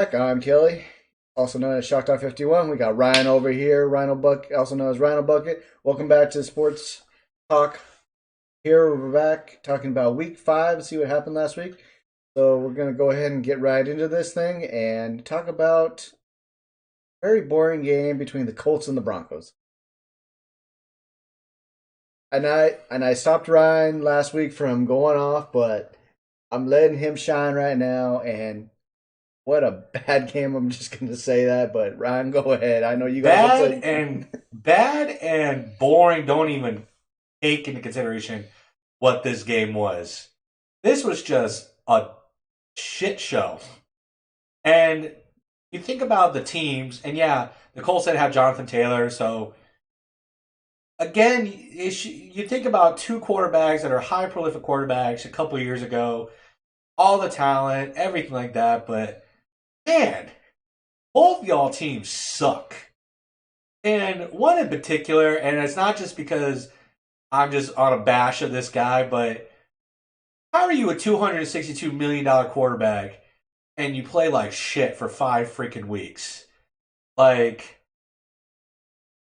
I'm Kelly, also known as Shock Dog 51. We got Ryan over here, Rhino Buck, also known as Rhino Bucket. Welcome back to Sports Talk. Here we're back talking about Week 5, see what happened last week. So we're going to go ahead and get right into this thing and talk about a very boring game between the Colts and the Broncos. And I stopped Ryan last week from going off, but I'm letting him shine right now. And what a bad game! I'm just going to say that. But Ryan, go ahead. I know you got bad and boring. Don't even take into consideration what this game was. This was just a shit show. And you think about the teams, and yeah, the Colts did have Jonathan Taylor, so again, you think about two quarterbacks that are high prolific quarterbacks a couple years ago, all the talent, everything like that, but man, both y'all teams suck. And one in particular, and it's not just because I'm just on a bash of this guy, but how are you a $262 million quarterback and you play like shit for 5 freaking weeks? Like,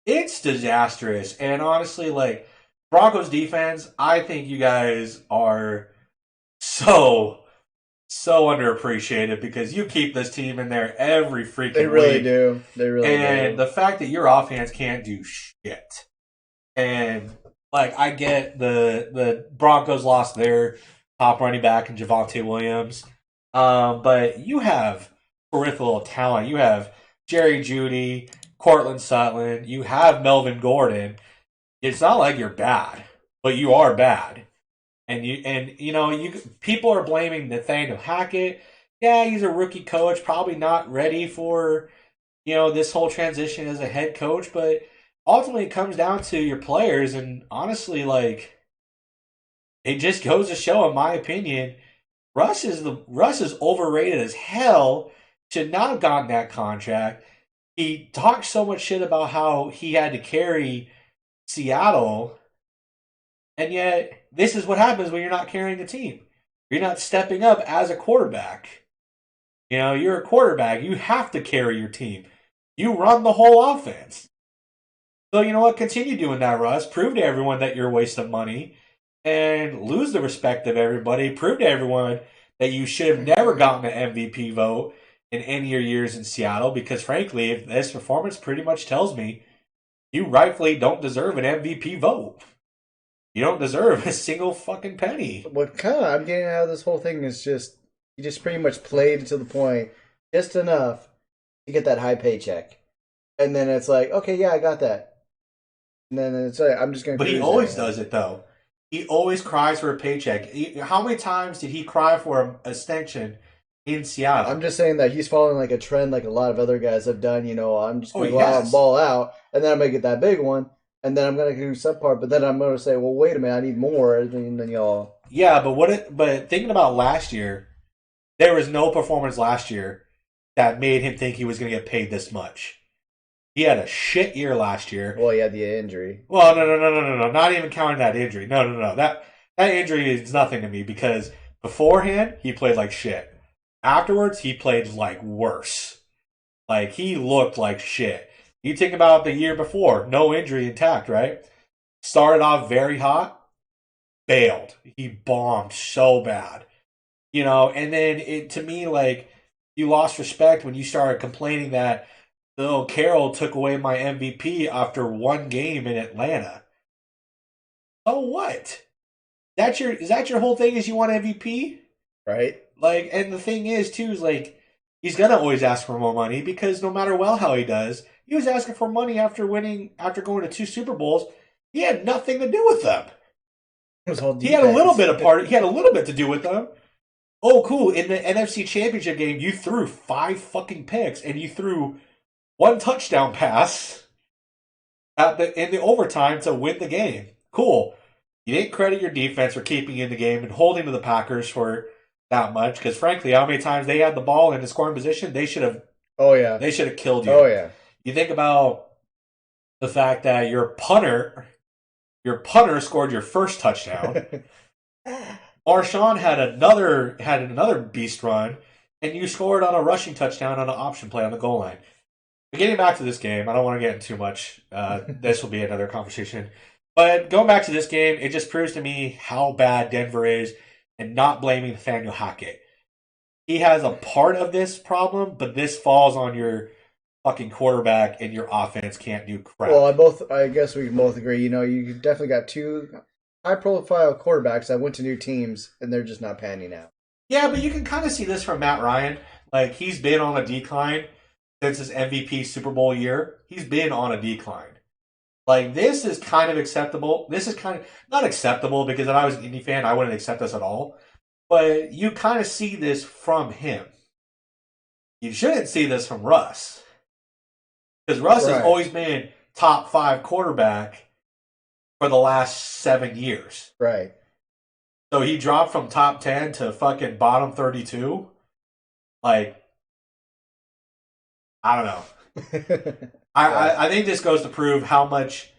it's disastrous. And honestly, like, Broncos defense, I think you guys are so underappreciated because you keep this team in there every freaking They really week. do. They really do. And the fact that your offense can't do shit. And like I get the Broncos lost their top running back in Javonte Williams. But you have peripheral talent. You have Jerry Jeudy, Cortland Sutton, you have Melvin Gordon. It's not like you're bad, but you are bad. And you people are blaming Nathaniel Hackett. Yeah, he's a rookie coach, probably not ready for, this whole transition as a head coach, but ultimately it comes down to your players, and honestly, like, it just goes to show, in my opinion, Russ is overrated as hell. Should not have gotten that contract. He talked so much shit about how he had to carry Seattle, and yet this is what happens when you're not carrying a team. You're not stepping up as a quarterback. You're a quarterback. You have to carry your team. You run the whole offense. So you know what? Continue doing that, Russ. Prove to everyone that you're a waste of money and lose the respect of everybody. Prove to everyone that you should have never gotten an MVP vote in any of your years in Seattle, because frankly, if this performance pretty much tells me you rightfully don't deserve an MVP vote. You don't deserve a single fucking penny. What kind of I'm getting out of this whole thing is just you just pretty much played to the point just enough to get that high paycheck, and then it's like, okay, yeah, I got that, and then it's like I'm just gonna. But he always does it though. He always cries for a paycheck. How many times did he cry for an extension in Seattle? I'm just saying that he's following like a trend, like a lot of other guys have done. I'm just gonna go out and ball out, and then I'm gonna get that big one. And then I'm gonna do subpar, but then I'm gonna say, "Well, wait a minute, I need more than y'all." Yeah, but thinking about last year, there was no performance last year that made him think he was gonna get paid this much. He had a shit year last year. Well, he had the injury. Well, no. Not even counting that injury. No. That injury is nothing to me because beforehand he played like shit. Afterwards, he played like worse. Like he looked like shit. You think about the year before, no injury intact, right? Started off very hot, bailed. He bombed so bad. And then to me, like, you lost respect when you started complaining that Carroll took away my MVP after one game in Atlanta. So what? Is that your whole thing is you want MVP? Right. Like, and the thing is, too, is like, he's going to always ask for more money because no matter how he does, he was asking for money after going to 2 Super Bowls. He had nothing to do with them. It was all he had a little bit to do with them. Oh, cool. In the NFC Championship game, you threw 5 fucking picks and you threw 1 touchdown pass in the overtime to win the game. Cool. You didn't credit your defense for keeping you in the game and holding to the Packers for that much, because frankly, how many times they had the ball in the scoring position, they should have. Oh yeah. They should have killed you. Oh yeah. You think about the fact that your punter scored your first touchdown. Marshawn had another beast run. and you scored on a rushing touchdown on an option play on the goal line. But getting back to this game, I don't want to get into too much. This will be another conversation. But going back to this game, it just proves to me how bad Denver is, and not blaming Nathaniel Hackett. He has a part of this problem, but this falls on your fucking quarterback, and your offense can't do crap. Well, I guess we can both agree. You definitely got two high-profile quarterbacks that went to new teams, and they're just not panning out. Yeah, but you can kind of see this from Matt Ryan. Like, he's been on a decline since his MVP Super Bowl year. He's been on a decline. Like, this is kind of acceptable. This is kind of not acceptable, because if I was an Indy fan, I wouldn't accept this at all. But you kind of see this from him. You shouldn't see this from Russ. Because Russ has always been top 5 quarterback for the last 7 years. Right. So he dropped from top 10 to fucking bottom 32. Like, I don't know. I think this goes to prove how much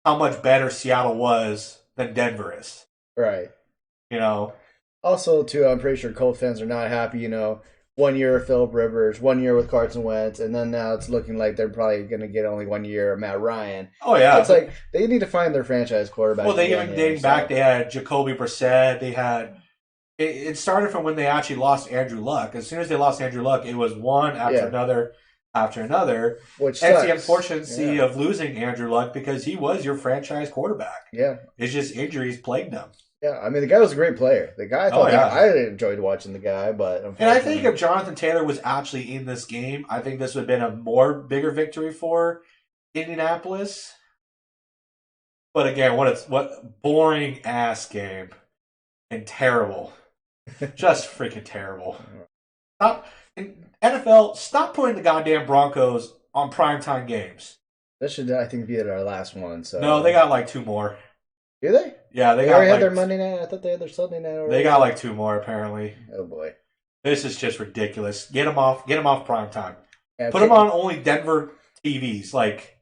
better Seattle was than Denver is. Right. You know. Also, too, I'm pretty sure Colts fans are not happy. 1 year of Phillip Rivers, 1 year with Carson Wentz, and then now it's looking like they're probably going to get only 1 year of Matt Ryan. Oh yeah, it's like they need to find their franchise quarterback. Well, they even dating back, they had Jacoby Brissett. They had. It started from when they actually lost Andrew Luck. As soon as they lost Andrew Luck, it was one after another after another. Which and sucks. It's the unfortunate of losing Andrew Luck, because he was your franchise quarterback. Yeah, it's just injuries plagued him. Yeah, I mean, the guy was a great player. The guy, I enjoyed watching the guy, but and I think if Jonathan Taylor was actually in this game, I think this would have been a bigger victory for Indianapolis. But again, what boring ass game and terrible, just freaking terrible. NFL, stop putting the goddamn Broncos on primetime games. That should, I think, be our last one. So no, they got like 2 more. Do they? Yeah, they already had their Monday night. I thought they had their Sunday night already. They got like 2 more apparently. Oh boy, this is just ridiculous. Get them off prime time. Yeah, put them on only Denver TVs. Like,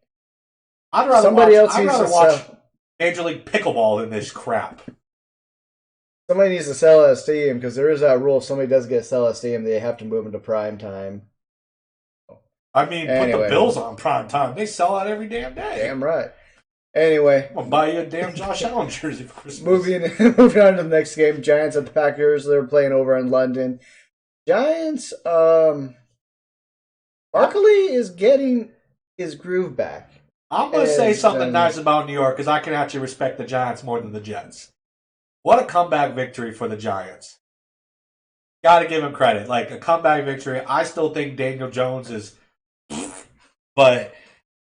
I'd rather watch Major League Pickleball than this crap. Somebody needs to sell a stadium, because there is that rule. If somebody does get sell a stadium, they have to move into prime time. I mean, put the Bills on prime time. They sell out every damn day. Damn right. Anyway, I'm gonna buy you a damn Josh Allen jersey for Christmas. Moving on to the next game, Giants at the Packers. They're playing over in London. Giants, Barkley is getting his groove back. I'm gonna say something nice about New York, because I can actually respect the Giants more than the Jets. What a comeback victory for the Giants. Got to give him credit. Like, a comeback victory. I still think Daniel Jones is, but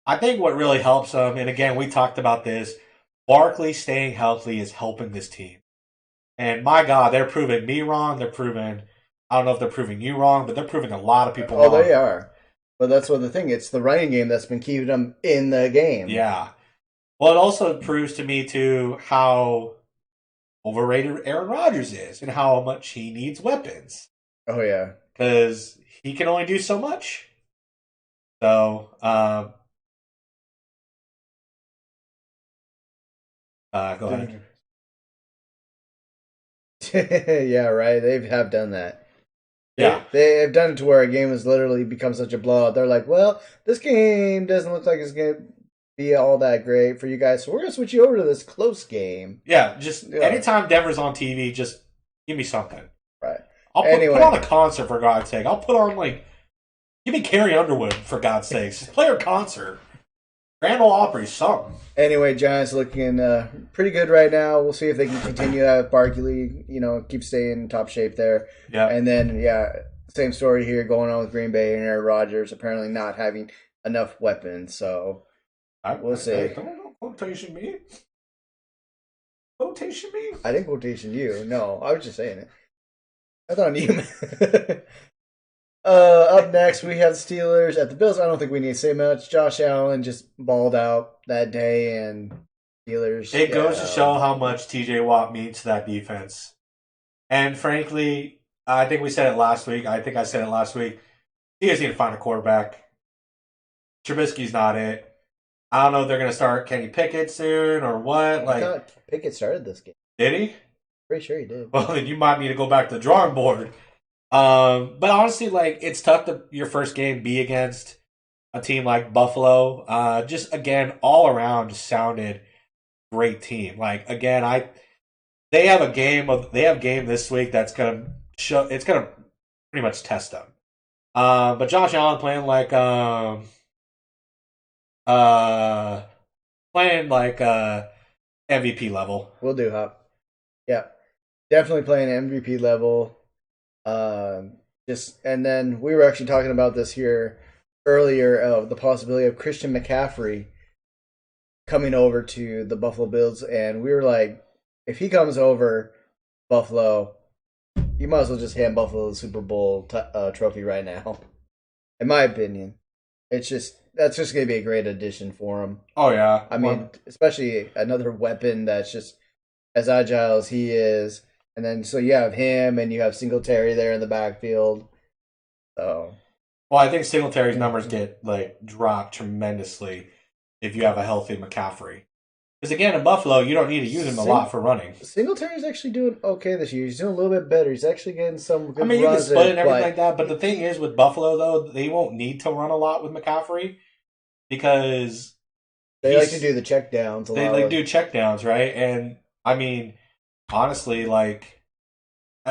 I think what really helps them, and again, we talked about this, Barkley staying healthy is helping this team. And my God, they're proving me wrong. I don't know if they're proving you wrong, but they're proving a lot of people wrong. Oh, they are. But that's what the thing, it's the running game that's been keeping them in the game. Yeah. Well, it also proves to me, too, how overrated Aaron Rodgers is and how much he needs weapons. Oh, yeah. Because he can only do so much. So, go ahead. Yeah, right. They have done that. Yeah. They have done it to where a game has literally become such a blowout. They're like, well, this game doesn't look like it's going to be all that great for you guys, so we're going to switch you over to this close game. Yeah, anytime Denver's on TV, just give me something. Right. I'll put on a concert, for God's sake. I'll put on, give me Carrie Underwood, for God's sakes. Just play her concert. Grand Ole Opry, something. Anyway, Giants looking pretty good right now. We'll see if they can continue that. Barkley, keep staying in top shape there. Yeah. And then, same story here going on with Green Bay and Aaron Rodgers apparently not having enough weapons, so we'll see. Don't quotation me. Quotation me? I didn't quotation you. No, I was just saying it. I thought you meant. Up next, we have the Steelers at the Bills. I don't think we need to say much. Josh Allen just balled out that day, and Steelers. It goes to show how much TJ Watt means to that defense. And frankly, I think we said it last week. I think I said it last week. He just need to find a quarterback. Trubisky's not it. I don't know if they're going to start Kenny Pickett soon or what. I thought Pickett started this game. Did he? Pretty sure he did. Well, then you might need to go back to the drawing board. But honestly, like it's tough to your first game be against a team like Buffalo. Just again, all around, just sounded great team. Like again, they have a game this week that's gonna show it's gonna pretty much test them. But Josh Allen uh playing like MVP level. We'll do, Hop. Yeah, definitely playing MVP level. Just and then we were actually talking about this here earlier of the possibility of Christian McCaffrey coming over to the Buffalo Bills, and we were like, if he comes over Buffalo, you might as well just hand Buffalo the Super Bowl trophy right now. In my opinion, it's just that's just going to be a great addition for him. Oh yeah, I mean, especially another weapon that's just as agile as he is, and then so you have him and you have Singletary there in the backfield. So, well, I think Singletary's numbers get like dropped tremendously if you have a healthy McCaffrey. Because again, in Buffalo, you don't need to use him a lot for running. Singletary's actually doing okay this year. He's doing a little bit better. He's actually getting some good I mean, you can runs split it and in, everything like that, but the thing is with Buffalo, though, they won't need to run a lot with McCaffrey because they like to do the check downs a they lot. like do check downs, right? And I mean, honestly, like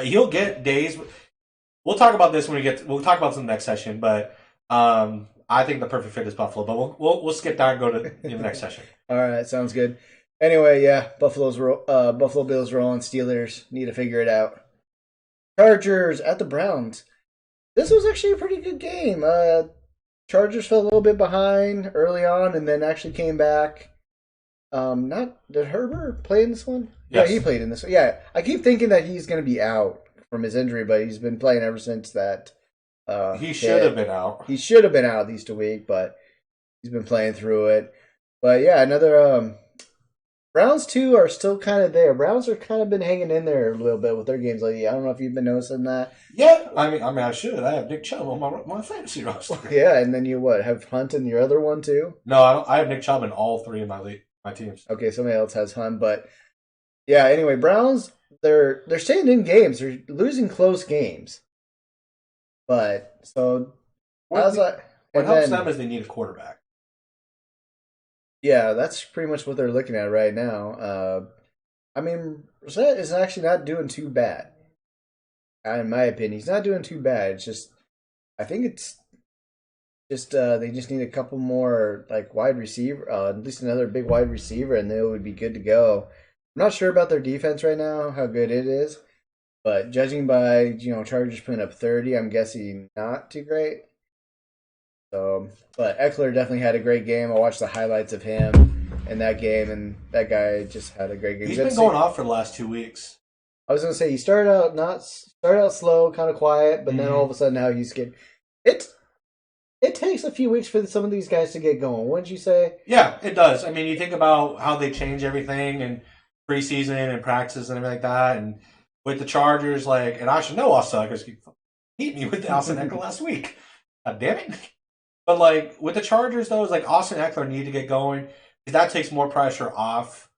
he'll get days. We'll talk about this when we'll talk about this in the next session, but I think the perfect fit is Buffalo. But we'll skip that and go to the next session. All right, sounds good. Anyway, yeah, Buffalo Bills rolling. Steelers need to figure it out. Chargers at the Browns. This was actually a pretty good game. Chargers fell a little bit behind early on, and then actually came back. Not did Herbert play in this one? Yes. Yeah, he played in this one. Yeah, I keep thinking that he's going to be out from his injury, but he's been playing ever since that. He should have been out. He should have been out at least a week, but he's been playing through it. But yeah, another Browns too are still kind of there. Browns are kind of been hanging in there a little bit with their games lately. I don't know if you've been noticing that. Yeah, I mean, I should. I have Nick Chubb on my fantasy roster. Yeah, and then you have Hunt in your other one too. No, I don't. I have Nick Chubb in all three of my teams. Okay, somebody else has Hunt, but yeah. Anyway, Browns they're staying in games. They're losing close games, but so What helps them is they need a quarterback. Yeah, that's pretty much what they're looking at right now. I mean, Brissett is actually not doing too bad. In my opinion, he's not doing too bad. It's just, I think it's just they just need a couple more like wide receiver, at least another big wide receiver, and they would be good to go. I'm not sure about their defense right now, how good it is, but judging by Chargers putting up 30, I'm guessing not too great. So, but Eckler definitely had a great game. I watched the highlights of him in that game, and that guy just had a great game. He's been going off for the last 2 weeks. I was gonna say he started out slow, kind of quiet, but then all of a sudden now he's getting it. It takes a few weeks for some of these guys to get going, wouldn't you say? Yeah, it does. I mean, you think about how they change everything and preseason and practices and everything like that, and with the Chargers, like, and I should know us suckers beat me with Austin Eckler last week. God damn it. But like with the Chargers, though, it's like Austin Eckler need to get going because that takes more pressure off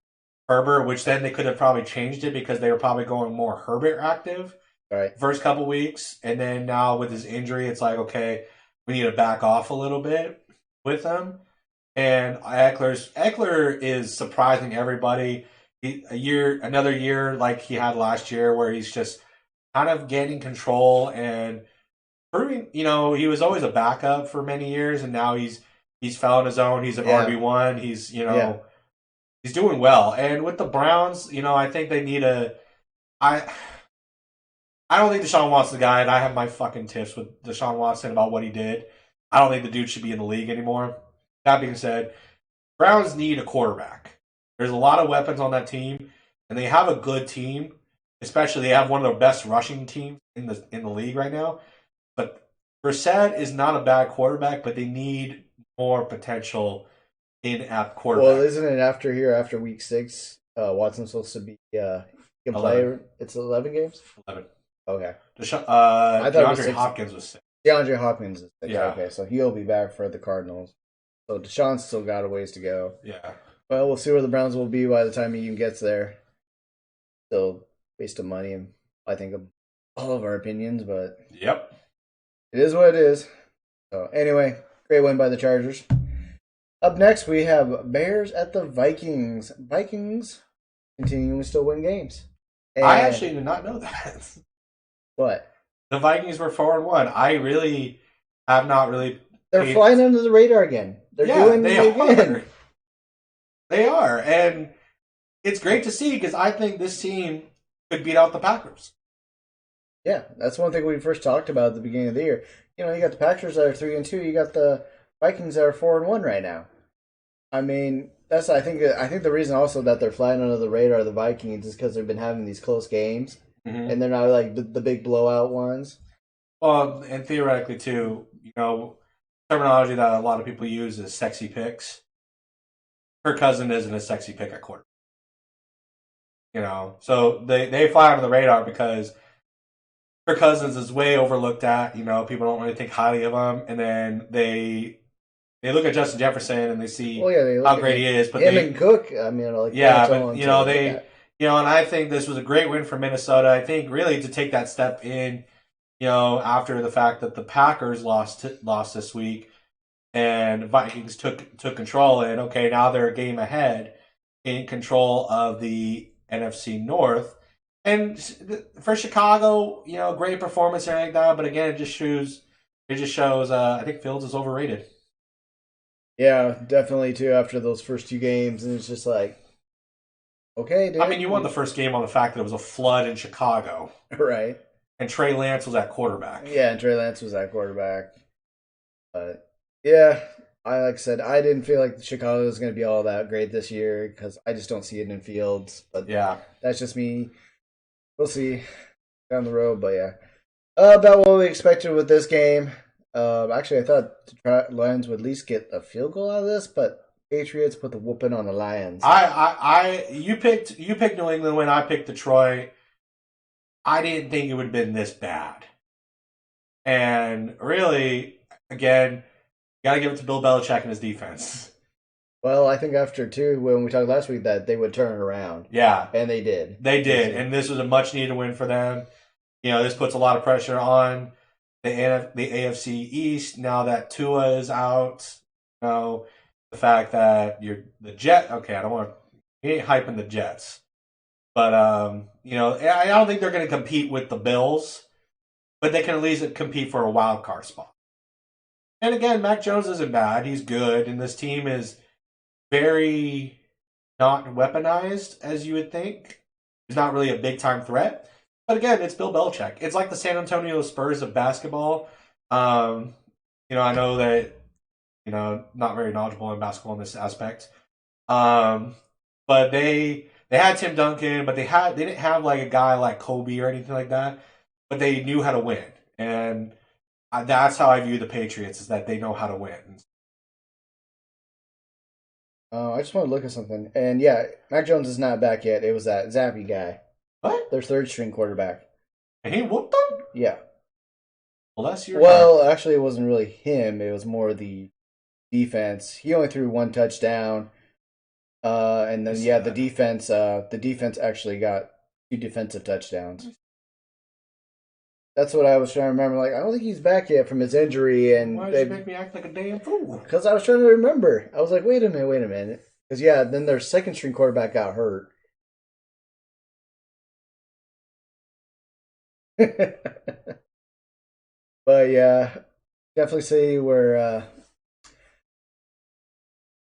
Herbert, which then they could have probably changed it because they were probably going more Herbert active first couple weeks, and then now with his injury, it's like okay, we need to back off a little bit with him. And Eckler is surprising everybody. Another year like he had last year, where he's just kind of getting control and proving, he was always a backup for many years, and now he's found his own. He's an RB1. He's he's doing well. And with the Browns, I think they need I don't think Deshaun Watson's the guy, and I have my fucking tips with Deshaun Watson about what he did. I don't think the dude should be in the league anymore. That being said, Browns need a quarterback. There's a lot of weapons on that team, and they have a good team. Especially, they have one of the best rushing teams in the league right now. But Brissett is not a bad quarterback, but they need more potential in-app quarterback. Well, isn't it after week 6, Watson's supposed to be can play? It's 11 games. 11. Okay. I thought DeAndre Hopkins was 6. DeAndre Hopkins is 6. Yeah. Okay, so he'll be back for the Cardinals. So Deshaun's still got a ways to go. Yeah. Well, we'll see where the Browns will be by the time he even gets there. Still waste of money, and I think all of our opinions, but Yep. it is what it is. So anyway, great win by the Chargers. Up next, we have Bears at the Vikings. Vikings continuing to still win games. And I actually did not know that. what? The Vikings were 4-1. I really have not really. They're flying under the radar again. They're doing they it again. are. They are, and it's great to see because I think this team could beat out the Packers. Yeah, that's one thing we first talked about at the beginning of the year. You know, you got the Packers that are 3-2. You got the Vikings that are 4-1 right now. I mean, I think the reason also that they're flying under the radar of the Vikings is because they've been having these close games, and they're not like the big blowout ones. Well, and theoretically too, you know, terminology that a lot of people use is sexy picks. Her cousin isn't a sexy pick at quarterback. You know, so they fly under the radar because her Cousins is way overlooked at. You know, people don't really think highly of him, and then they look at Justin Jefferson and they see how great he is. But and Cook, I mean, like but you know and I think this was a great win for Minnesota. I think really to take that step in, you know, after the fact that the Packers lost this week and Vikings took control, and okay, now they're a game ahead in control of the NFC North. And for Chicago, you know, great performance and everything like that. But again, it just shows. I think Fields is overrated. Yeah, definitely too. After those first two games, and it's just like, okay, dude. I mean, you won the first game on the fact that it was a flood in Chicago, right? And Trey Lance was at quarterback. Yeah, and Trey Lance was at quarterback. But yeah, like I said, I didn't feel like Chicago was going to be all that great this year because I just don't see it in Fields. But yeah, that's just me. We'll see down the road, but yeah. About what we expected with this game. Actually, I thought the Lions would at least get a field goal out of this, but Patriots put the whooping on the Lions. You picked New England when I picked Detroit. I didn't think it would have been this bad. And really, again, got to give it to Bill Belichick and his defense. Well, I think after when we talked last week, that they would turn it around. Yeah. And they did. They did. And this was a much needed win for them. You know, this puts a lot of pressure on the AFC East now that Tua is out. You know, the fact that the Jet. Okay, I don't want to. He ain't hyping the Jets. But, you know, I don't think they're going to compete with the Bills. But they can at least compete for a wild card spot. And again, Mac Jones isn't bad. He's good. And this team is very not weaponized, as you would think. He's not really a big-time threat. But again, it's Bill Belichick. It's like the San Antonio Spurs of basketball. You know, I know that, you know, not very knowledgeable in basketball in this aspect. But they had Tim Duncan, but they didn't have like a guy like Kobe or anything like that. But they knew how to win. And that's how I view the Patriots, is that they know how to win. I just want to look at something. And yeah, Mac Jones is not back yet. It was that Zappy guy. What? Their third string quarterback. And he whooped them? Yeah. Well, that's your actually, it wasn't really him. It was more the defense. He only threw one touchdown. And then, the defense actually got 2 defensive touchdowns. That's what I was trying to remember. Like, I don't think he's back yet from his injury. And why did you make me act like a damn fool? Because I was trying to remember. I was like, wait a minute. Because, then their second string quarterback got hurt. But, yeah, definitely see where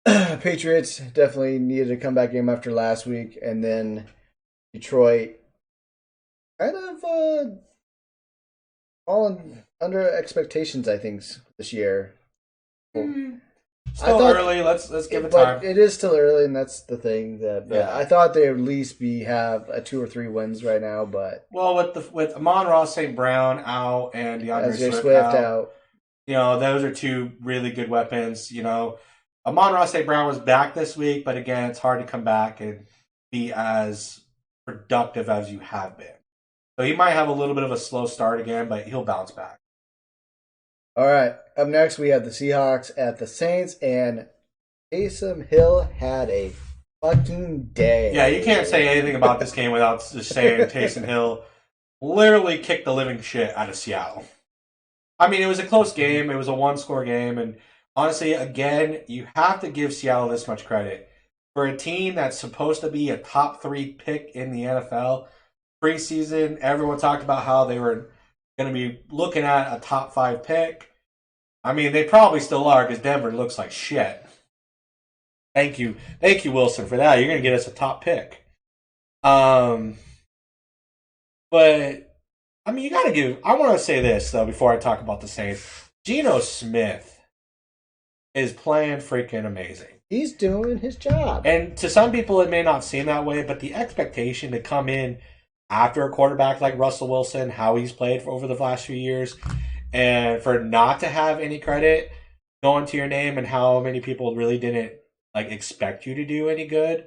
Patriots definitely needed a comeback game after last week. And then Detroit kind of fallen under expectations, I think, this year. Still early. Let's give it time. It is still early, and that's the thing. I thought they'd at least have a 2 or 3 wins right now, but with Amon-Ra St. Brown out and DeAndre Swift out, you know, those are 2 really good weapons. You know, Amon-Ra St. Brown was back this week, but again, it's hard to come back and be as productive as you have been. So he might have a little bit of a slow start again, but he'll bounce back. All right. Up next, we have the Seahawks at the Saints, and Taysom Hill had a fucking day. Yeah, you can't say anything about this game without just saying Taysom Hill literally kicked the living shit out of Seattle. I mean, it was a close game. It was a one-score game, and honestly, again, you have to give Seattle this much credit for a team that's supposed to be a top 3 pick in the NFL. Preseason, everyone talked about how they were going to be looking at a top 5 pick. I mean, they probably still are because Denver looks like shit. Thank you, Wilson, for that. You're going to get us a top pick. Um, but I mean, you got to give. I want to say this though before I talk about the Saints. Geno Smith is playing freaking amazing. He's doing his job. And to some people, it may not seem that way, but the expectation to come in after a quarterback like Russell Wilson, how he's played for over the last few years, and for not to have any credit going to your name, and how many people really didn't like expect you to do any good.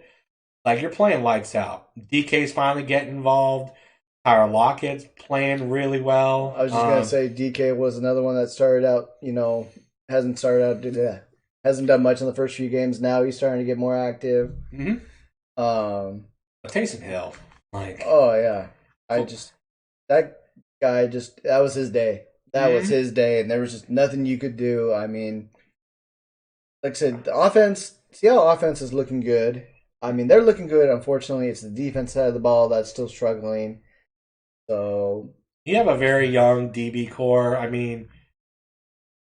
Like, you're playing lights out. DK's finally getting involved. Tyler Lockett's playing really well. I was just gonna say DK was another one that started out, hasn't started out, hasn't done much in the first few games. Now he's starting to get more active. Mm-hmm. Taysom Hill, oh yeah, that guy that was his day. That was his day, and there was just nothing you could do. I mean, like I said, the Seattle offense is looking good. I mean, they're looking good. Unfortunately, it's the defense side of the ball that's still struggling. So you have a very young DB core. I mean,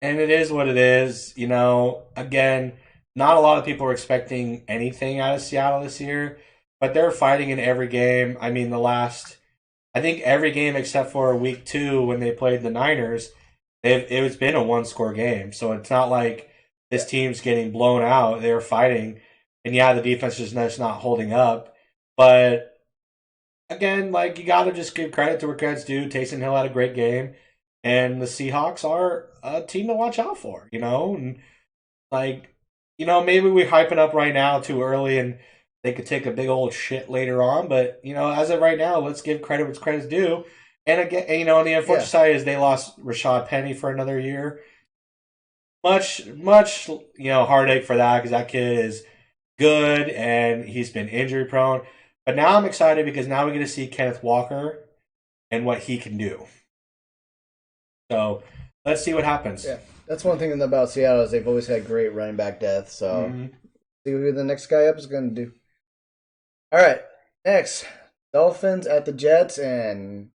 and it is what it is. Again, not a lot of people are expecting anything out of Seattle this year, but they're fighting in every game. I mean, I think every game except for week 2 when they played the Niners, it's been a one-score game. So it's not like this team's getting blown out. They're fighting. And yeah, the defense is just not holding up. But again, you got to just give credit to where credit's due. Taysom Hill had a great game. And the Seahawks are a team to watch out for, And, maybe we're hyping up right now too early and they could take a big old shit later on. But, as of right now, let's give credit what's credit's due. And again, on the unfortunate side is they lost Rashad Penny for another year. Much, heartache for that because that kid is good and he's been injury prone. But now I'm excited because now we get to see Kenneth Walker and what he can do. So let's see what happens. Yeah, that's one thing about Seattle is they've always had great running back depth. So see who the next guy up is going to do. All right, next Dolphins at the Jets, and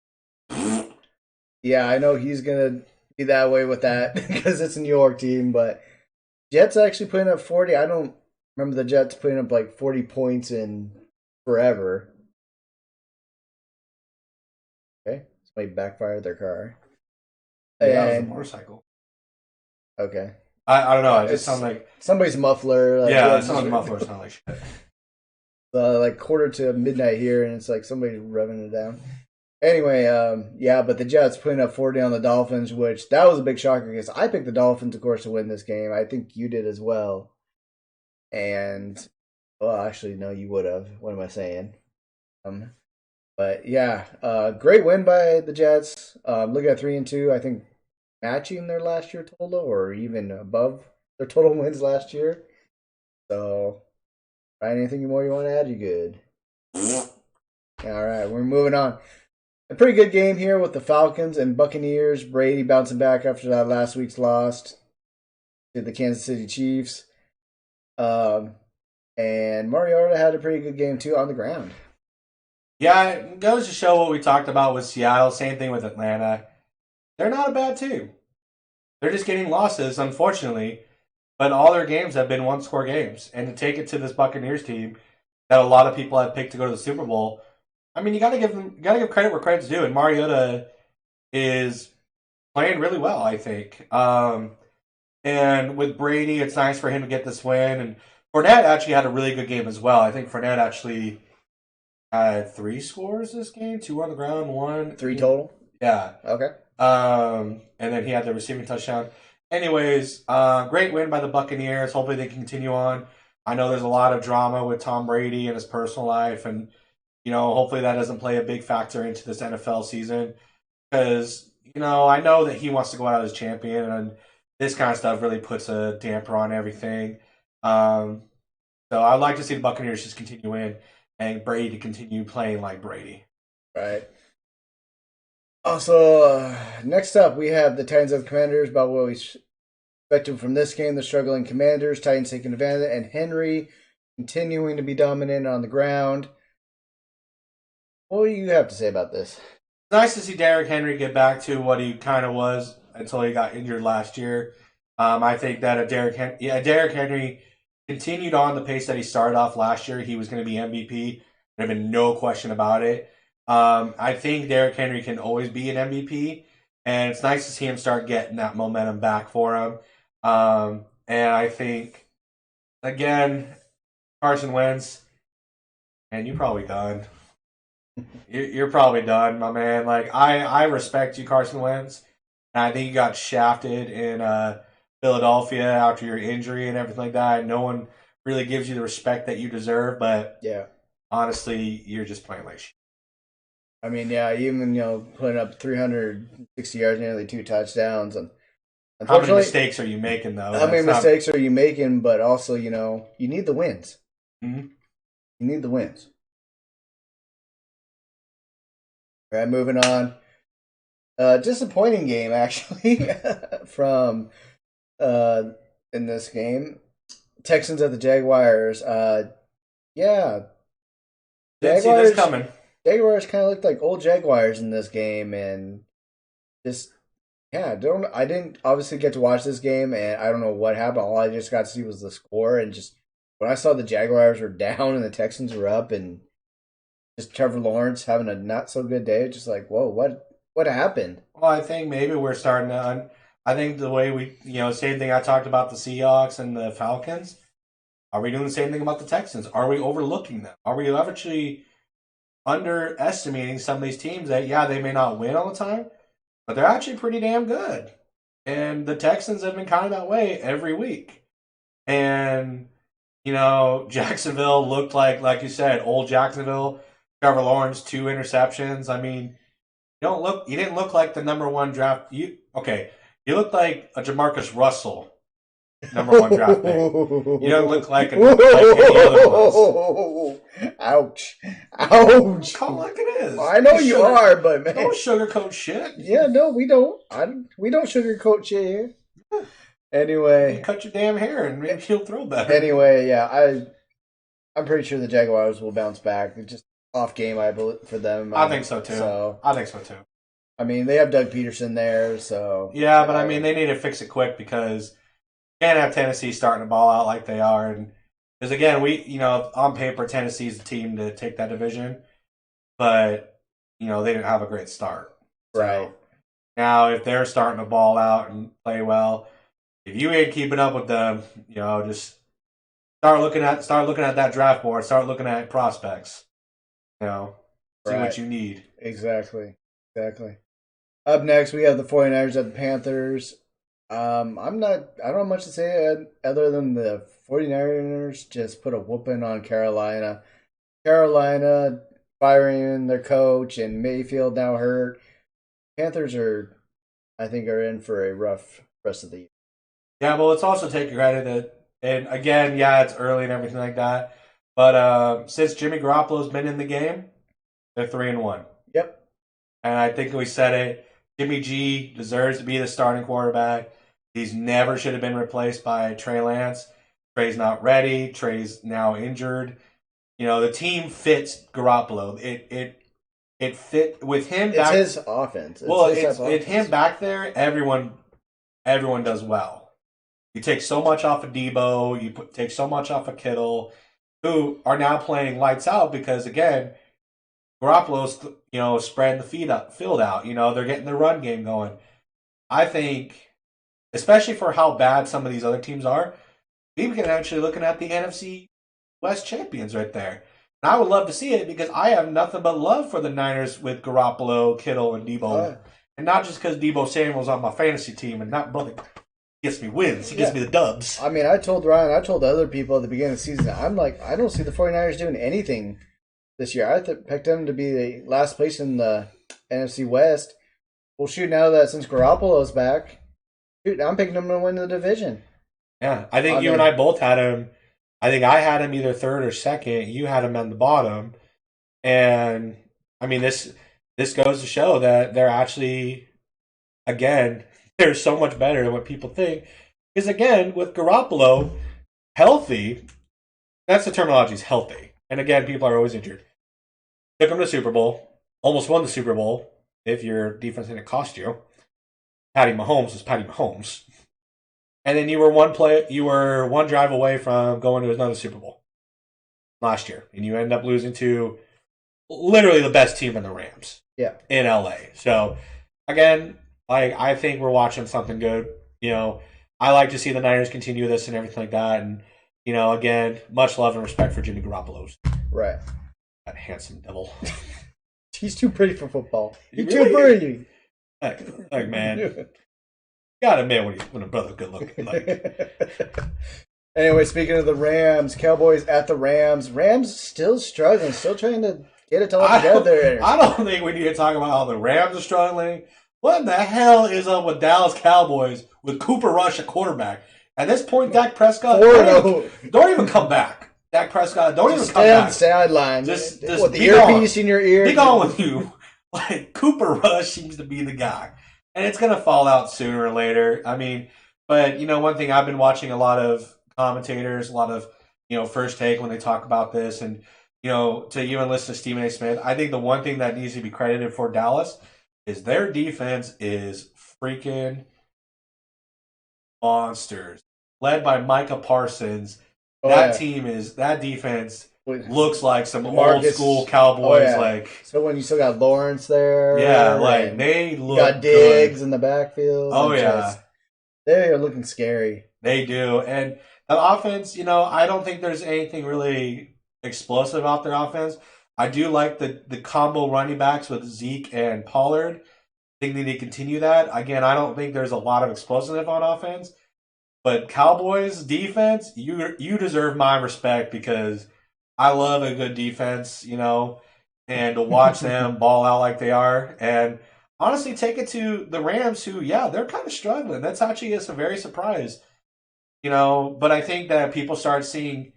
yeah, I know he's going to be that way with that because it's a New York team, but Jets actually putting up 40. I don't remember the Jets putting up 40 points in forever. Okay, somebody backfired their car. Yeah, that was a motorcycle. Okay. I don't know. It just sounds like somebody's muffler. Yeah, someone's muffler sounds like shit. 1:45 midnight here, and it's like somebody's revving it down. Anyway, but the Jets putting up 40 on the Dolphins, which that was a big shocker because I picked the Dolphins, of course, to win this game. I think you did as well. And, well, actually, no, you would have. What am I saying? But yeah, great win by the Jets. Looking at 3-2, I think matching their last year total or even above their total wins last year. So, Ryan, anything more you want to add? You good? All right, we're moving on. A pretty good game here with the Falcons and Buccaneers. Brady bouncing back after that last week's loss to the Kansas City Chiefs. And Mariota had a pretty good game too on the ground. Yeah, it goes to show what we talked about with Seattle. Same thing with Atlanta. They're not a bad team. They're just getting losses, unfortunately. But all their games have been one-score games. And to take it to this Buccaneers team that a lot of people have picked to go to the Super Bowl, I mean, you got to give credit where credit's due. And Mariota is playing really well, I think. And with Brady, it's nice for him to get this win. And Fournette actually had a really good game as well. I think Fournette actually had 3 scores this game, 2 on the ground, 1. 3 total? Yeah. Okay. And then he had the receiving touchdown. Anyways, great win by the Buccaneers. Hopefully they can continue on. I know there's a lot of drama with Tom Brady and his personal life, and hopefully that doesn't play a big factor into this NFL season because I know that he wants to go out as champion, and this kind of stuff really puts a damper on everything. So I'd like to see the Buccaneers just continue in and Brady to continue playing like Brady. Right. Also, next up, we have the Titans of Commanders. About what we expected from this game, the struggling Commanders, Titans taking advantage, and Henry continuing to be dominant on the ground. What do you have to say about this? Nice to see Derrick Henry get back to what he kind of was until he got injured last year. I think that Derrick Henry continued on the pace that he started off last year. He was going to be MVP. There's been no question about it. I think Derrick Henry can always be an MVP, and it's nice to see him start getting that momentum back for him. And I think, again, Carson Wentz, and you're probably done. You're probably done, my man. Like I respect you, Carson Wentz, and I think you got shafted in Philadelphia after your injury and everything like that. No one really gives you the respect that you deserve, but Yeah. honestly, you're just playing like shit. I mean, yeah, even putting up 360 yards, nearly 2 touchdowns, and How many mistakes are you making though? How many mistakes are you making? But also, you need the wins. Mhm. You need the wins. All right, moving on. Disappointing game actually from in this game. Texans at the Jaguars. Yeah, Didn't see this coming. Jaguars kind of looked like old Jaguars in this game, and just I didn't obviously get to watch this game, and I don't know what happened. All I just got to see was the score, and just when I saw the Jaguars were down and the Texans were up, and just Trevor Lawrence having a not so good day, just like, whoa, what happened? Well, I think maybe we're starting to. I think the way we, same thing I talked about the Seahawks and the Falcons. Are we doing the same thing about the Texans? Are we overlooking them? Are we actually underestimating some of these teams that, yeah, they may not win all the time, but they're actually pretty damn good. And the Texans have been kind of that way every week. And, Jacksonville looked like you said, old Jacksonville. Trevor Lawrence, 2 interceptions. I mean, you didn't look like the number 1 draft. You looked like a Jamarcus Russell number 1 draft pick. You don't look like any other ones. Ouch. Ouch. Call it like it is. I know you are, but man. Don't sugarcoat shit. Yeah, no, we don't. We don't sugarcoat shit here. Anyway. You cut your damn hair and maybe he'll throw better. Anyway, yeah, I'm pretty sure the Jaguars will bounce back. It's just off game, I believe, for them. I think so too. I think so too. I mean, they have Doug Peterson there, so yeah, but I mean, they need to fix it quick because you can't have Tennessee starting to ball out like they are, and because again, on paper, Tennessee's the team to take that division, but they didn't have a great start. Right. So, now, if they're starting to ball out and play well, if you ain't keeping up with them, just start looking at that draft board, start looking at prospects. See what you need. Exactly. Up next, we have the 49ers at the Panthers. I don't have much to say other than the 49ers just put a whooping on Carolina. Carolina firing their coach and Mayfield now hurt. Panthers I think, are in for a rough rest of the year. Yeah, but let's also take credit that, and again, yeah, it's early and everything like that, but since Jimmy Garoppolo's been in the game, they're 3-1. Yep. And I think we said it. Jimmy G deserves to be the starting quarterback. He's never should have been replaced by Trey Lance. Trey's not ready. Trey's now injured. The team fits Garoppolo. It fit with him. It's his offense. It's him back there. Everyone does well. You take so much off of Debo. You take so much off of Kittle, who are now playing lights out because again, Garoppolo's spreading the field out. They're getting the run game going. I think, especially for how bad some of these other teams are, we can actually looking at the NFC West champions right there. And I would love to see it because I have nothing but love for the Niners with Garoppolo, Kittle, and Debo. And not just because Debo Samuel's on my fantasy team and not brother gets me wins. He gives me the dubs. I mean, I told Ryan, I told other people at the beginning of the season, I'm like, I don't see the 49ers doing anything this year. I picked them to be the last place in the NFC West. Well, shoot, now that since Garoppolo's back, shoot, I'm picking them to win the division. Yeah, I think you and I both had him. I think I had him either third or second. You had him on the bottom. And, I mean, this this goes to show that they're actually, again, they're so much better than what people think. Because again, with Garoppolo healthy, that's the terminology, is healthy. And again, people are always injured. Took them to the Super Bowl, almost won the Super Bowl. If your defense didn't cost you, Patty Mahomes was Patty Mahomes. And then you were one drive away from going to another Super Bowl last year, and you end up losing to literally the best team in the Rams. Yeah. In LA. So again, I think we're watching something good. I like to see the Niners continue this and everything like that. And again, much love and respect for Jimmy Garoppolo. Right. That handsome devil. He's too pretty for football. He's really too pretty. Like man, you gotta admit when a brother's good looking. Anyway, speaking of the Rams, Cowboys at the Rams. Rams still struggling, still trying to get it all together. I don't think we need to talk about how the Rams are struggling. What in the hell is up with Dallas Cowboys with Cooper Rush at quarterback? At this point, Dak Prescott, don't even come back. Dak Prescott, don't even come back. Stay on the sideline. Just with the earpiece in your ear. Be gone with you. Cooper Rush seems to be the guy. And it's going to fall out sooner or later. I mean, but, one thing I've been watching a lot of commentators, a lot of, First Take when they talk about this, and, to even listen to Stephen A. Smith, I think the one thing that needs to be credited for Dallas is their defense is freaking monsters. Led by Micah Parsons. That defense looks like some old school Cowboys. So when you still got Lawrence there. Yeah, they look got Diggs in the backfield. Oh, yeah. They are looking scary. They do. And the offense, I don't think there's anything really explosive about their offense. I do like the combo running backs with Zeke and Pollard. I think they need to continue that. Again, I don't think there's a lot of explosive on offense. But Cowboys defense, you deserve my respect because I love a good defense, and to watch them ball out like they are. And honestly, take it to the Rams who, they're kind of struggling. That's actually a very surprise. But I think that people start seeing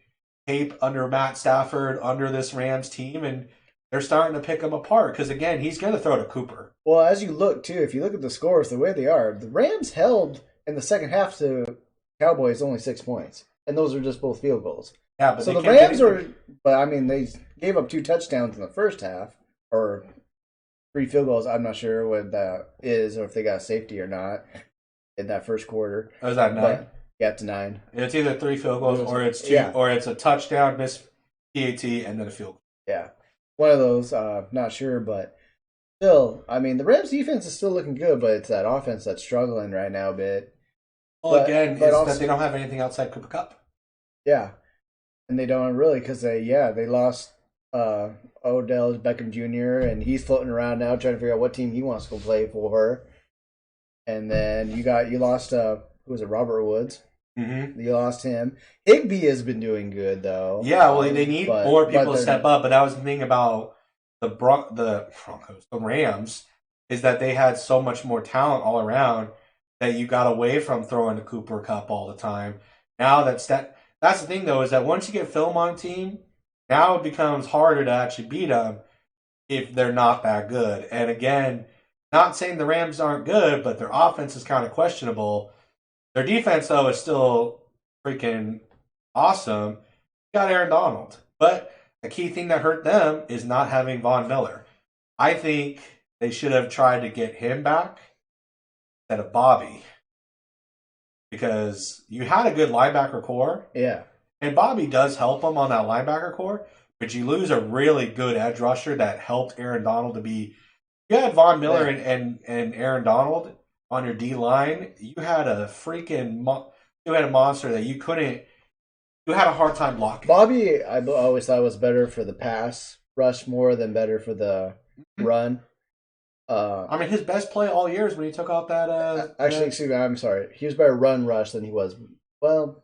tape under Matt Stafford, under this Rams team, and they're starting to pick them apart because, again, he's going to throw to Cooper. Well, as you look, too, if you look at the scores, the way they are, the Rams held in the second half to Cowboys only 6 points, and those are just both field goals. Yeah, but so the Rams they gave up 2 touchdowns in the first half, or 3 field goals. I'm not sure what that is, or if they got safety or not in that first quarter. Oh, is that 9? Yeah, to 9. It's either 3 field goals, or it's 2, or it's a touchdown, missed PAT, and then a field goal. Yeah, one of those. Not sure, but still, the Rams defense is still looking good, but it's that offense that's struggling right now a bit. Well, again, it's also that they don't have anything outside Cooper Kupp. Yeah, and they don't really because they lost Odell Beckham Jr. and he's floating around now trying to figure out what team he wants to go play for. And then you lost who was it, Robert Woods? Mm-hmm. You lost him. Higbee has been doing good though. Yeah, well, they need more people to step up. But that was the thing about the Broncos, the Rams, is that they had so much more talent all around that you got away from throwing the Cooper Kupp all the time. Now that's the thing though, is that once you get film on team, now it becomes harder to actually beat them if they're not that good. And again, not saying the Rams aren't good, but their offense is kind of questionable. Their defense though is still freaking awesome. You got Aaron Donald, but the key thing that hurt them is not having Von Miller. I think they should have tried to get him back instead of Bobby, because you had a good linebacker core. Yeah. And Bobby does help them on that linebacker core, but you lose a really good edge rusher that helped Aaron Donald to be. You had Von Miller and Aaron Donald on your D line. You had a monster that you couldn't. You had a hard time blocking. Bobby, I always thought was better for the pass rush more than better for the run. His best play all year is when he took out that. Excuse me, I'm sorry. He was better run rush than he was. Well,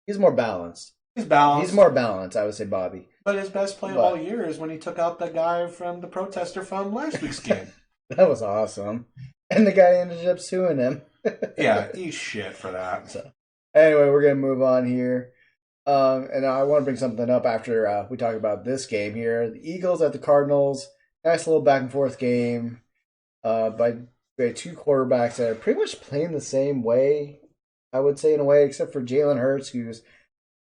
he's more balanced. He's balanced. He's more balanced, I would say, Bobby. But his best play all year is when he took out the guy from the protester from last week's game. That was awesome. And the guy ended up suing him. Yeah, eat shit for that. So, anyway, we're going to move on here. And I want to bring something up after we talk about this game here. The Eagles at the Cardinals. nice little back and forth game by two quarterbacks that are pretty much playing the same way, I would say, in a way, except for Jalen Hurts, who's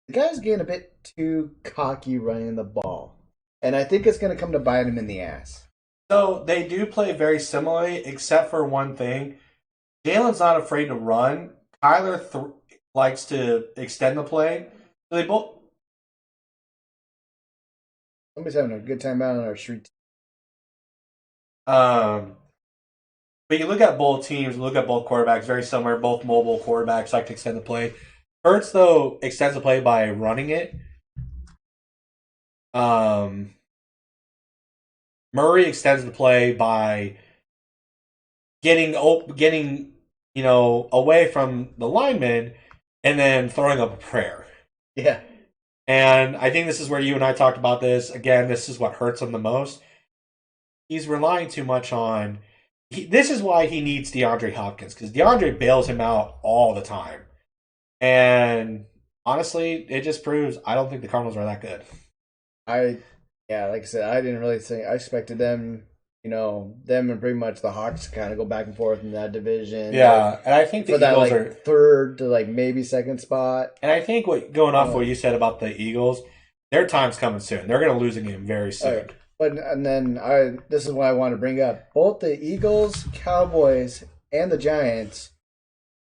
the guy's getting a bit too cocky running the ball. And I think it's going to come to bite him in the ass. So they do play very similarly, except for one thing. Jalen's not afraid to run. Kyler likes to extend the play. So they both. Somebody's having a good time out on our street. But you look at both teams, look at both quarterbacks, very similar. Both mobile quarterbacks like to extend the play. Hurts, though, extends the play by running it. Murray extends the play by getting away from the lineman and then throwing up a prayer. Yeah. And I think this is where you and I talked about this. Again, this is what hurts him the most. He's relying too much on... this is why he needs DeAndre Hopkins, because DeAndre bails him out all the time. And honestly, it just proves I don't think the Cardinals are that good. Like I said, I didn't really think... I expected them, them and pretty much the Hawks to kind of go back and forth in that division. Yeah, and I think the Eagles are... third to, maybe second spot. And I think going off what you said about the Eagles, their time's coming soon. They're going to lose a game very soon. This is what I want to bring up. Both the Eagles, Cowboys, and the Giants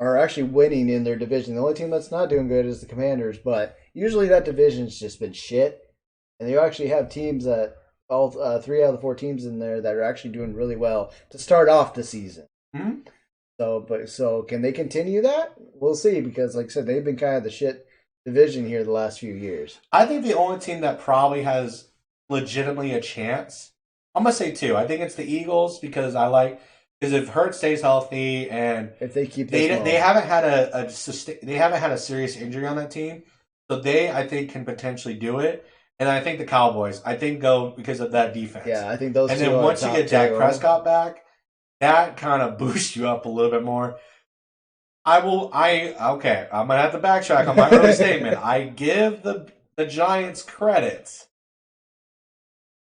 are actually winning in their division. The only team that's not doing good is the Commanders, but usually that division's just been shit. And they actually have teams that all 3 out of the 4 teams in there that are actually doing really well to start off the season. Mm-hmm. So can they continue that? We'll see, because like I said, they've been kind of the shit division here the last few years. I think the only team that probably has legitimately a chance, I'm gonna say 2. I think it's the Eagles because if Hurts stays healthy and if they keep they haven't had a serious injury on that team, so I think can potentially do it. And I think the Cowboys, go because of that defense. Yeah, I think those. And then once you get Dak Prescott back, that kind of boosts you up a little bit more. I'm gonna have to backtrack on my early statement. I give the Giants credit,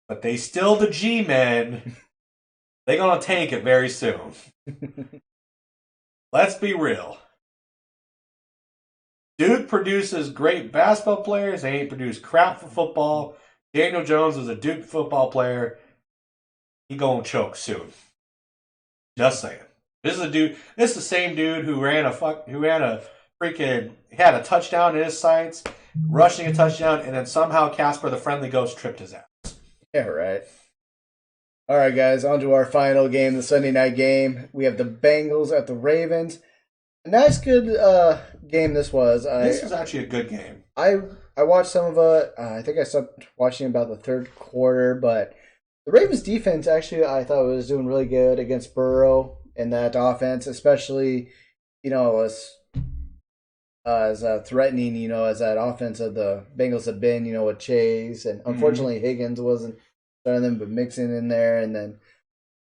but they still the G-men. They're gonna tank it very soon. Let's be real. Duke produces great basketball players. They ain't produced crap for football. Daniel Jones is a Duke football player. He gonna choke soon. Just saying. This is the same dude who had a touchdown in his sights, rushing a touchdown, and then somehow Casper the Friendly Ghost tripped his ass. Yeah, right. All right, guys, on to our final game, the Sunday night game. We have the Bengals at the Ravens. A nice, good game this was. This was actually a good game. I watched some of it. I think I stopped watching about the third quarter, but the Ravens defense actually I thought was doing really good against Burrow in that offense, especially, as threatening, as that offense of the Bengals have been, with Chase, and unfortunately Higgins wasn't starting them, but mixing in there,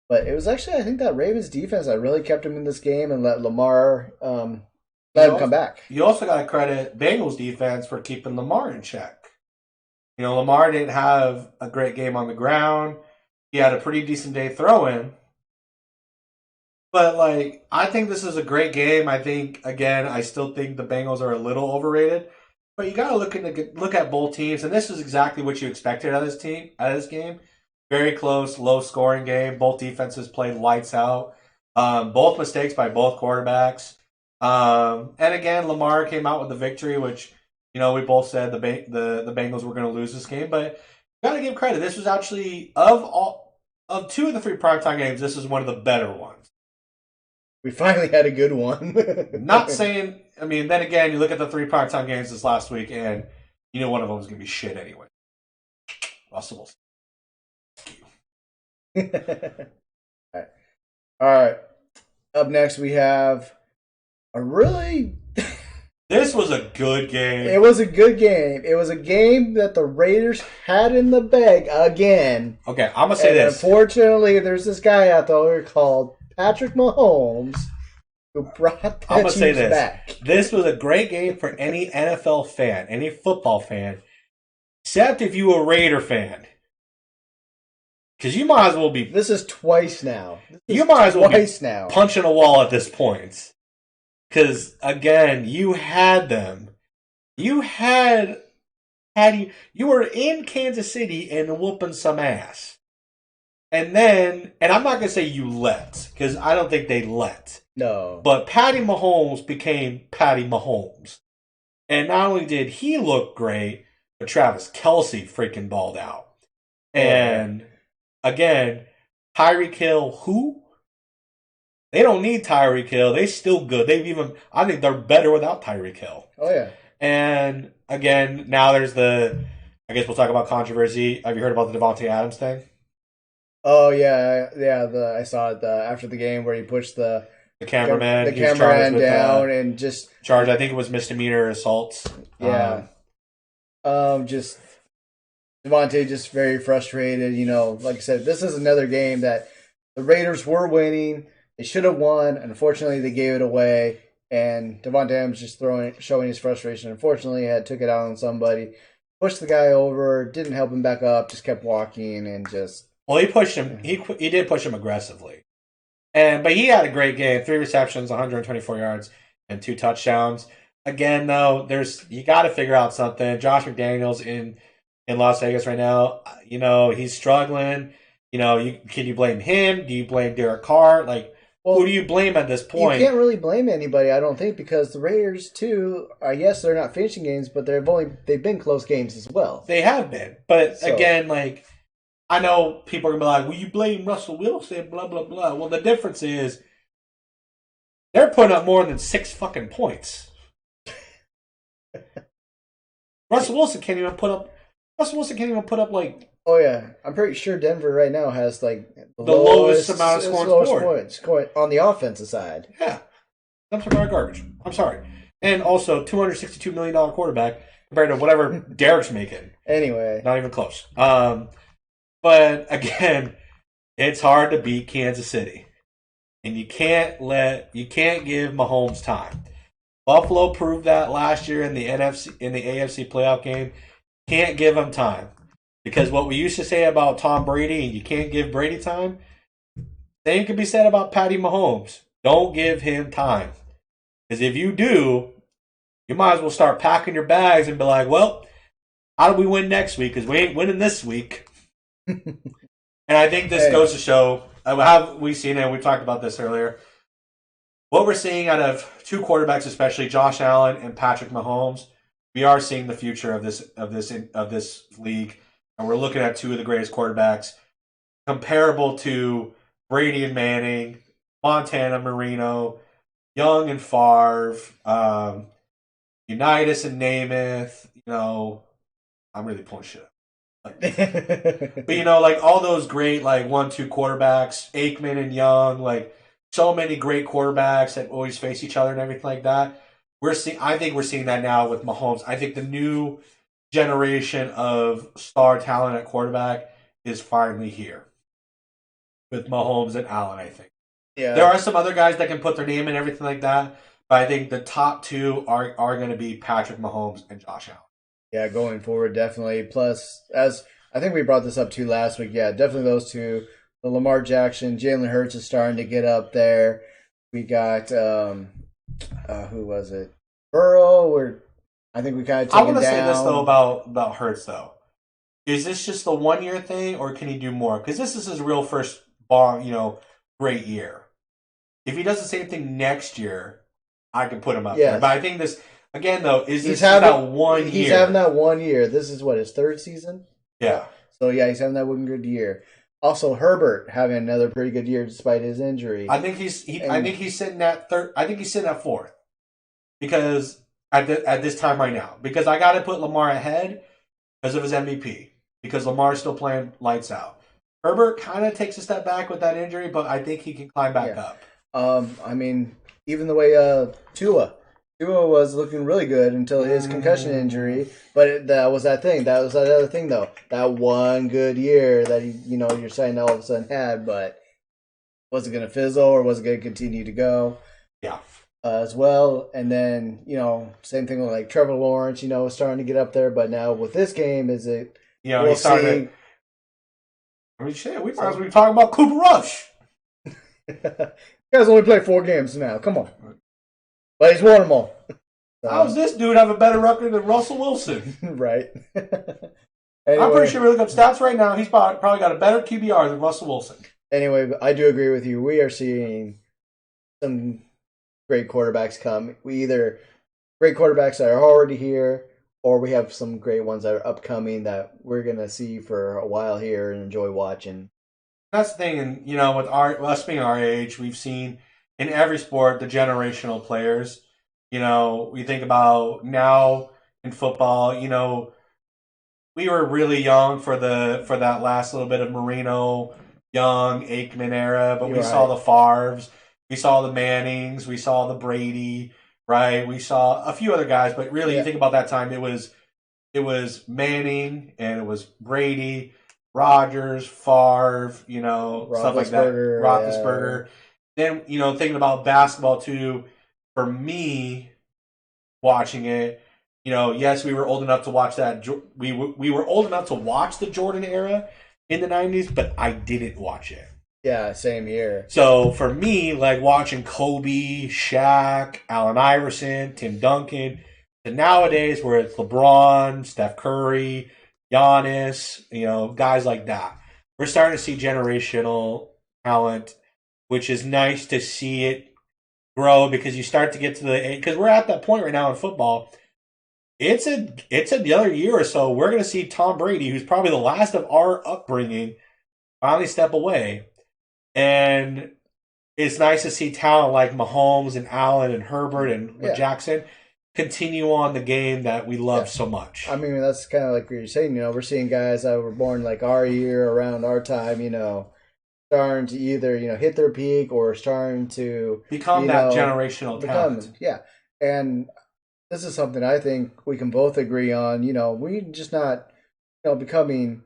but it was actually, I think, that Ravens defense that really kept him in this game and let Lamar let him come back. You also got to credit Bengals defense for keeping Lamar in check. Lamar didn't have a great game on the ground. He had a pretty decent day throwing. But, I think this is a great game. I think, again, I still think the Bengals are a little overrated. But you got to look at both teams, and this is exactly what you expected out of this game. Very close, low-scoring game. Both defenses played lights out. Both mistakes by both quarterbacks. And again, Lamar came out with the victory, which, we both said the Bengals were going to lose this game. But you got to give credit. This was actually, of 2 of the 3 primetime games, this is one of the better ones. We finally had a good one. Not saying, then again, you look at the 3 primetime games this last week, and one of them was going to be shit anyway. Russell Wilson. All right. Up next, we have a really... This was a good game. It was a good game. It was a game that the Raiders had in the bag again. Okay, I'm going to say this. Unfortunately, there's this guy out there called Patrick Mahomes who brought that Chiefs back. This was a great game for any NFL fan, any football fan, except if you were a Raider fan. Because you might as well be. This is twice now. You might as well be punching a wall at this point. Because, again, you had them. You were in Kansas City and whooping some ass. And then, and I'm not going to say you let, because I don't think they let. No. But Patty Mahomes became Patty Mahomes. And not only did he look great, but Travis Kelce freaking balled out. And, again, Tyreek Hill, who? They don't need Tyreek Hill. They're still good. I think they're better without Tyreek Hill. Oh, yeah. And, again, now there's I guess we'll talk about controversy. Have you heard about the Devontae Adams thing? Oh, yeah. I saw it after the game where he pushed the cameraman down and just charged. I think it was misdemeanor assaults. Yeah. Just Devontae just very frustrated. Like I said, this is another game that the Raiders were winning. They should have won. Unfortunately, they gave it away. And Devontae Adams just showing his frustration. Unfortunately, took it out on somebody, pushed the guy over, didn't help him back up, just kept walking and just. Well, he pushed him. He did push him aggressively, but he had a great game. 3 receptions, 124 yards, and 2 touchdowns. Again, though, you got to figure out something. Josh McDaniels in Las Vegas right now. He's struggling. Can you blame him? Do you blame Derek Carr? Who do you blame at this point? You can't really blame anybody, I don't think, because the Raiders too. Yes, they're not finishing games, but they've been close games as well. They have been, but again, I know people are gonna be like, "Well, you blame Russell Wilson, blah blah blah." Well, the difference is they're putting up more than 6 fucking points. Russell Wilson can't even put up. Oh yeah, I'm pretty sure Denver right now has the lowest amount of points on the offensive side. Yeah, that's some garbage. I'm sorry, and also $262 million quarterback compared to whatever Derek's making. Anyway, not even close. But again, it's hard to beat Kansas City, and you can't give Mahomes time. Buffalo proved that last year in the AFC playoff game. Can't give him time, because what we used to say about Tom Brady, and you can't give Brady time, same can be said about Patty Mahomes. Don't give him time, because if you do, you might as well start packing your bags and be like, well, how do we win next week? Because we ain't winning this week. And I think this goes to show, have we seen it? We talked about this earlier. What we're seeing out of 2 quarterbacks, especially Josh Allen and Patrick Mahomes, we are seeing the future of this league, and we're looking at 2 of the greatest quarterbacks, comparable to Brady and Manning, Montana, Marino, Young and Favre, Unitas and Namath. I'm really pulling shit up. But all those great 1-2 quarterbacks, Aikman and Young, so many great quarterbacks that always face each other and everything like that. I think we're seeing that now with Mahomes. I think the new generation of star talent at quarterback is finally here with Mahomes and Allen. I think there are some other guys that can put their name in everything like that, but I think the top 2 are going to be Patrick Mahomes and Josh Allen. Yeah, going forward, definitely. Plus, as I think we brought this up too last week, definitely those 2. The Lamar Jackson, Jalen Hurts is starting to get up there. We got, who was it? Burrow. I think we kind of taken down. I want to say this, though, about Hurts, though. Is this just a 1-year thing, or can he do more? Because this is his real first great year. If he does the same thing next year, I can put him up there. But I think this... Again, though, he's having 1 year. He's having that 1 year. This is his 3rd season? Yeah. So, he's having that 1 good year. Also, Herbert having another pretty good year despite his injury. I think he's sitting at 3rd. I think he's sitting at 4th. Because at this time right now. Because I got to put Lamar ahead because of his MVP. Because Lamar's still playing lights out. Herbert kind of takes a step back with that injury, but I think he can climb back up. Even the way Tua was looking really good until his concussion injury, but that was that thing. That was that other thing, though. That 1 good year that you're saying all of a sudden had, but was it going to fizzle or was it going to continue to go? Yeah. As well, and then same thing with Trevor Lawrence, starting to get up there. But now with this game, is it? We're I mean, shit, we might as well be talking about Cooper Rush. You guys only play 4 games now. Come on. But he's won them all. How does this dude have a better record than Russell Wilson? Right. Anyway, I'm pretty sure we look up stats right now. He's probably got a better QBR than Russell Wilson. Anyway, I do agree with you. We are seeing some great quarterbacks come. We either great quarterbacks that are already here, or we have some great ones that are upcoming that we're gonna see for a while here and enjoy watching. That's the thing, and with us being our age, we've seen in every sport the generational players. We think about now in football. We were really young for that last little bit of Marino, Young, Aikman era, but we saw the Favres, we saw the Mannings, we saw the Brady, right? We saw a few other guys, but really, you think about that time, it was Manning and it was Brady, Rodgers, Favre, stuff like that, Roethlisberger. Then thinking about basketball too. For me, watching it. Yes, we were old enough to watch that. We were old enough to watch the Jordan era in the 90s, but I didn't watch it. Yeah, same here. So for me, like watching Kobe, Shaq, Allen Iverson, Tim Duncan, to nowadays where it's LeBron, Steph Curry, Giannis, guys like that. We're starting to see generational talent, which is nice to see it grow because you start to get to because we're at that point right now in football. It's another year or so. We're going to see Tom Brady, who's probably the last of our upbringing, finally step away. And it's nice to see talent like Mahomes and Allen and Herbert and Jackson continue on the game that we love so much. I mean, that's kind of like what you're saying. We're seeing guys that were born like our year, around our time, starting to either, hit their peak or starting to become that generational talent. Yeah. And this is something I think we can both agree on. We just not, becoming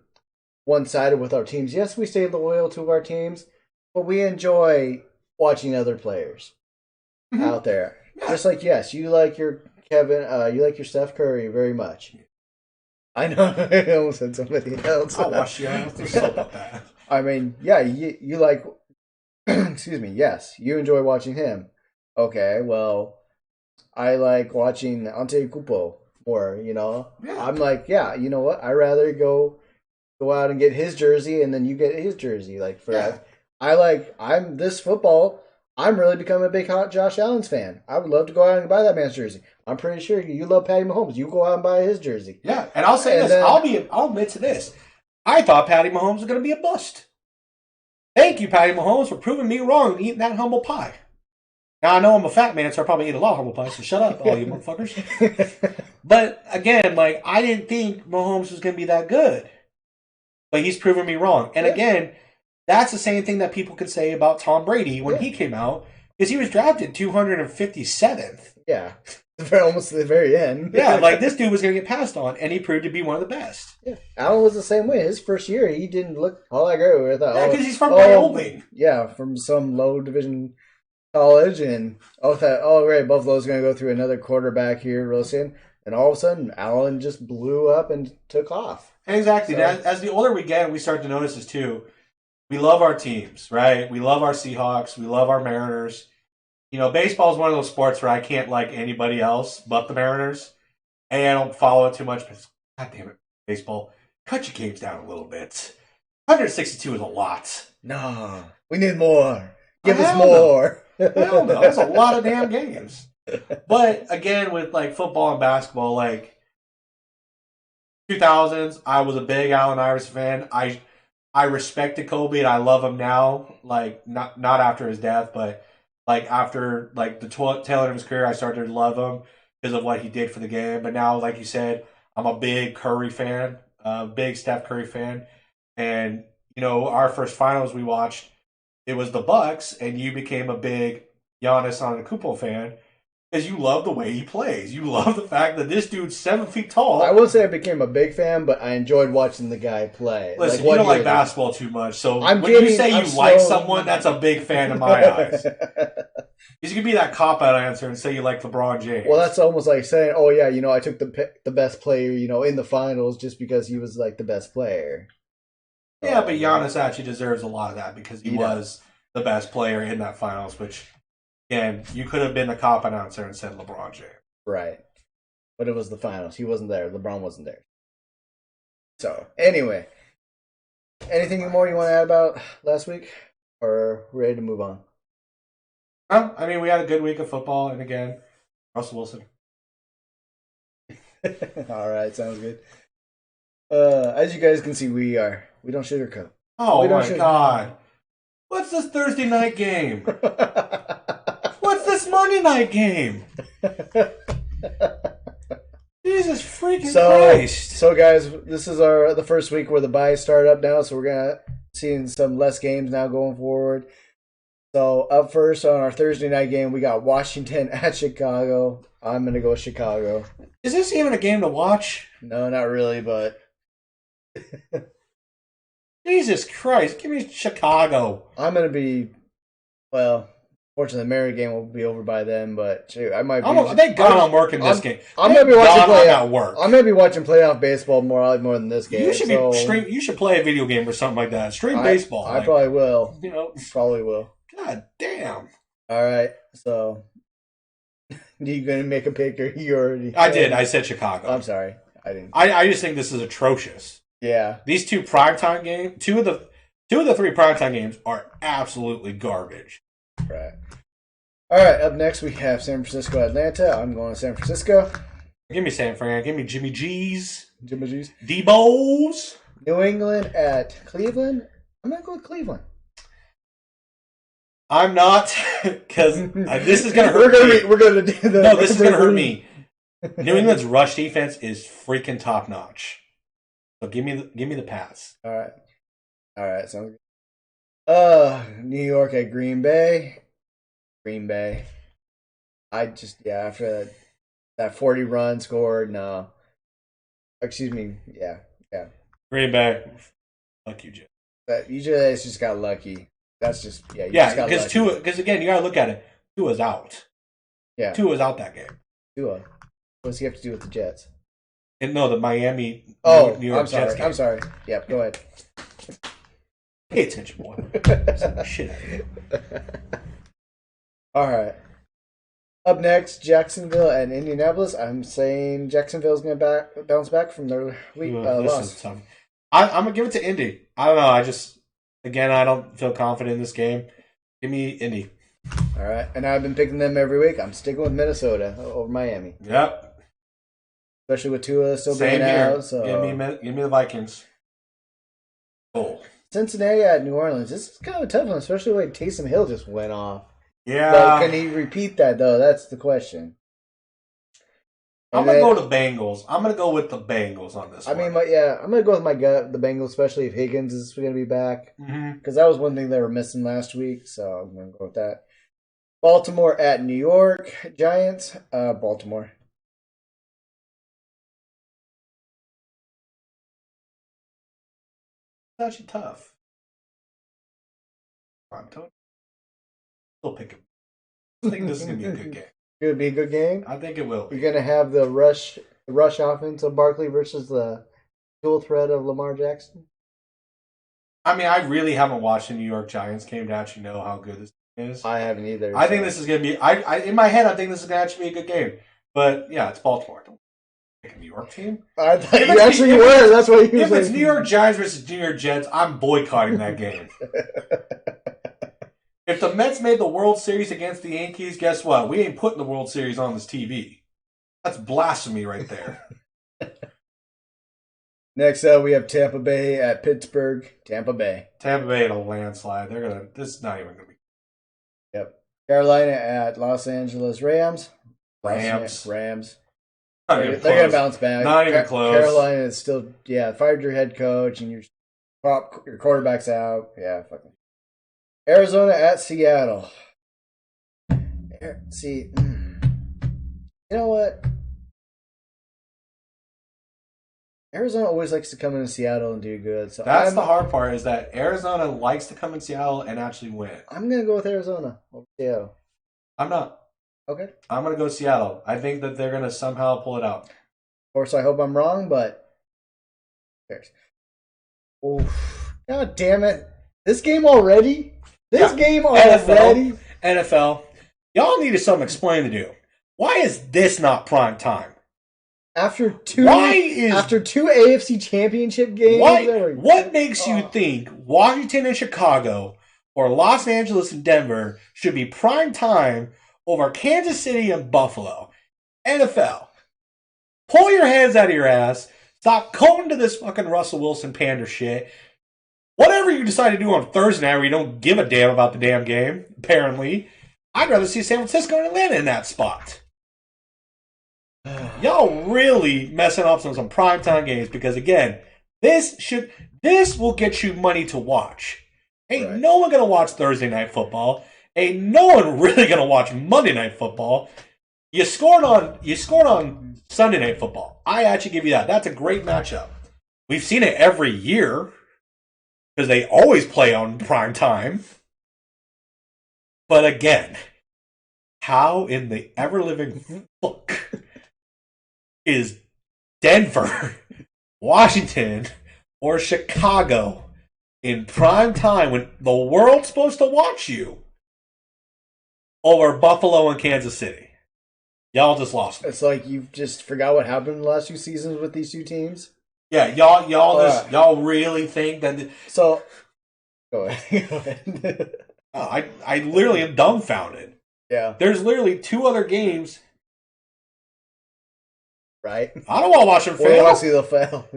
one-sided with our teams. Yes, we stay loyal to our teams, but we enjoy watching other players out there. Yeah. Just like, yes, you like your Kevin, you like your Steph Curry very much. I know, I almost said somebody else. I'll watch you. I don't think so about that. I mean, yeah, you like, excuse me, yes, you enjoy watching him. Okay, well, I like watching Antetokounmpo more, Yeah. I'm like, you know what? I'd rather go out and get his jersey and then you get his jersey. Like, for that. This football, I'm really becoming a big hot Josh Allen's fan. I would love to go out and buy that man's jersey. I'm pretty sure you love Patty Mahomes. You go out and buy his jersey. Yeah, and I'll say I'll admit to this. I thought Patty Mahomes was going to be a bust. Thank you, Patty Mahomes, for proving me wrong and eating that humble pie. Now, I know I'm a fat man, so I probably eat a lot of humble pie, so shut up, all you motherfuckers. But, again, I didn't think Mahomes was going to be that good. But he's proven me wrong. And, again, that's the same thing that people could say about Tom Brady when he came out, because he was drafted 257th. Yeah. Almost to the very end. Yeah, this dude was going to get passed on, and he proved to be one of the best. Yeah. Allen was the same way. His first year, he didn't look all that great. I thought, because he's from Wyoming. Yeah, from some low division college, and great, Buffalo's going to go through another quarterback here real soon. And all of a sudden, Allen just blew up and took off. Exactly. So, as the older we get, we start to notice this too. We love our teams, right? We love our Seahawks. We love our Mariners. Baseball is one of those sports where I can't like anybody else but the Mariners. And I don't follow it too much, but God damn it, baseball. Cut your games down a little bit. 162 is a lot. No, we need more. Give us more. Hell no, that's a lot of damn games. But again, with football and basketball, 2000s, I was a big Allen Iverson fan. I respected Kobe and I love him now. Not after his death, but after the tail end of his career, I started to love him because of what he did for the game. But now, like you said, I'm a big Curry fan, big Steph Curry fan. And our first finals we watched, it was the Bucks, and you became a big Giannis Antetokounmpo fan because you love the way he plays. You love the fact that this dude's 7 feet tall. I won't say I became a big fan, but I enjoyed watching the guy play. Listen, you don't like basketball too much, so when you say you like someone, that's a big fan in my eyes. You could be that cop-out answer and say you like LeBron James. Well, that's almost like saying, I took the best player, in the finals just because he was the best player. Yeah, but Giannis actually deserves a lot of that because he was the best player in that finals, which, again, you could have been a cop announcer and said LeBron James. Right. But it was the finals. He wasn't there. LeBron wasn't there. So, anyway. Anything more you want to add about last week? Or ready to move on? Well, I mean, we had a good week of football, and again, Russell Wilson. All right, sounds good. As you guys can see, we don't sugarcoat. Oh my God! What's this Thursday night game? What's this Monday night game? Jesus freaking Christ! So guys, this is the first week where the buys start up now, so we're gonna seeing some less games now going forward. So up first on our Thursday night game, we got Washington at Chicago. I'm gonna go with Chicago. Is this even a game to watch? No, not really, but Jesus Christ, give me Chicago. I'm gonna be fortunately, the Mary game will be over by then, but shoot, I might be. Thank God I'm working this game. I'm gonna be watching playoff work. I'm gonna be watching playoff baseball more than this game. You should You should play a video game or something like that. Stream baseball. I probably will. Probably will. God damn. All right, so you gonna make a pick or you already? I did. I said Chicago. I'm sorry, I didn't. I just think this is atrocious. Yeah, these two primetime games, two of the three primetime games are absolutely garbage. Right. All right. Up next, we have San Francisco, Atlanta. I'm going to San Francisco. Give me San Fran. Give me Jimmy G's. Debo's. New England at Cleveland. I'm going to go with Cleveland. I'm not, because this is going to hurt me. We're going to do that. No, this is going to hurt me. New England's rush defense is freaking top notch. So give me the pass. All right. Sounds good. New York at Green Bay. After that 40 run scored, no. Excuse me. Yeah. Green Bay. Fuck you, Jim. But you just got lucky. That's just because again, you gotta look at it. Tua's out. Yeah. Tua's out that game. Tua. What does he have to do with the Jets? No, the Miami. Oh, New York I'm sorry. Jets game. I'm sorry. Yep. Go ahead. Pay attention, boy. Shit out of you. All right. Up next, Jacksonville and Indianapolis. I'm saying Jacksonville's going to bounce back from their loss. I'm going to give it to Indy. I don't know. I don't feel confident in this game. Give me Indy. All right. And I've been picking them every week. I'm sticking with Minnesota over Miami. Yep. Especially with Tua still being out. So. Give me the Vikings. Oh. Cincinnati at New Orleans. This is kind of a tough one, especially when Taysom Hill just went off. Yeah. But can he repeat that, though? That's the question. I'm going to go to Bengals. I'm going to go with the Bengals on this one. I'm going to go with my gut, the Bengals, especially if Higgins is going to be back. Because that was one thing they were missing last week, so I'm going to go with that. Baltimore at New York. Giants. Baltimore. It's actually tough. I'm still picking. I think this is going to be a good game. Going to be a good game? I think it will. You're going to have the rush offense of Barkley versus the dual threat of Lamar Jackson? I mean, I really haven't watched the New York Giants game to actually know how good this is. I haven't either. I think this is going to be... in my head, I think this is going to actually be a good game. But, yeah, it's Baltimore. Don't pick a New York team. I thought you actually were. That's why you If it's New York Giants versus New York Jets, I'm boycotting that game. If the Mets made the World Series against the Yankees, guess what? We ain't putting the World Series on this TV. That's blasphemy right there. Next up, we have Tampa Bay at Pittsburgh. Tampa Bay in a landslide. This is not even going to be. Yep. Carolina at Los Angeles Rams. Rams. They're going to bounce back. Not even close. Carolina is still, fired your head coach and your quarterback's out. Yeah, fucking. Arizona at Seattle. See, you know what? Arizona always likes to come into Seattle and do good. So that's the hard part, is that Arizona likes to come in Seattle and actually win. I'm going to go with Arizona over Seattle. I'm not. Okay. I'm going to go Seattle. I think that they're going to somehow pull it out. Of course, I hope I'm wrong, but who cares? Oof. God damn it! This game already? This Yeah. game already? NFL. Y'all needed something explained to do. Why is this not prime time? After two AFC Championship games, what makes you think Washington and Chicago or Los Angeles and Denver should be prime time over Kansas City and Buffalo? NFL, pull your hands out of your ass. Stop going to this fucking Russell Wilson pander shit. Whatever you decide to do on Thursday night where you don't give a damn about the damn game, apparently, I'd rather see San Francisco and Atlanta in that spot. Y'all really messing up some primetime games because, again, this will get you money to watch. Ain't no one going to watch Thursday night football. Ain't no one really going to watch Monday night football. You scored on Sunday night football. I actually give you that. That's a great matchup. We've seen it every year because they always play on prime time. But again, how in the ever-living fuck is Denver, Washington, or Chicago in prime time when the world's supposed to watch you over Buffalo and Kansas City? Y'all just lost me. It's like you just forgot what happened in the last 2 seasons with these 2 teams. Yeah, y'all really think that? So, go ahead. I literally am dumbfounded. Yeah, there's literally 2 other games. Right. I don't want to watch them fail. I want to see them fail.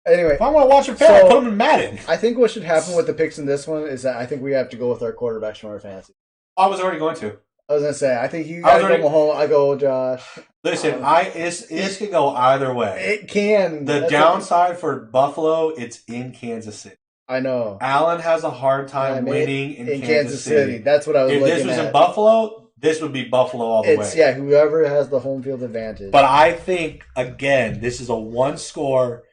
Anyway, if I want to watch them fail, put them in Madden. I think what should happen with the picks in this one is that I think we have to go with our quarterbacks from our fantasy. I was already going to. I was gonna say I think you guys go Mahomes. I go Josh. Listen, it can go either way. It can. The downside for Buffalo, it's in Kansas City. I know. Allen has a hard time winning in Kansas City. That's what I was looking at. If this was in Buffalo, this would be Buffalo all the way. Yeah, whoever has the home field advantage. But I think, again, this is a one-score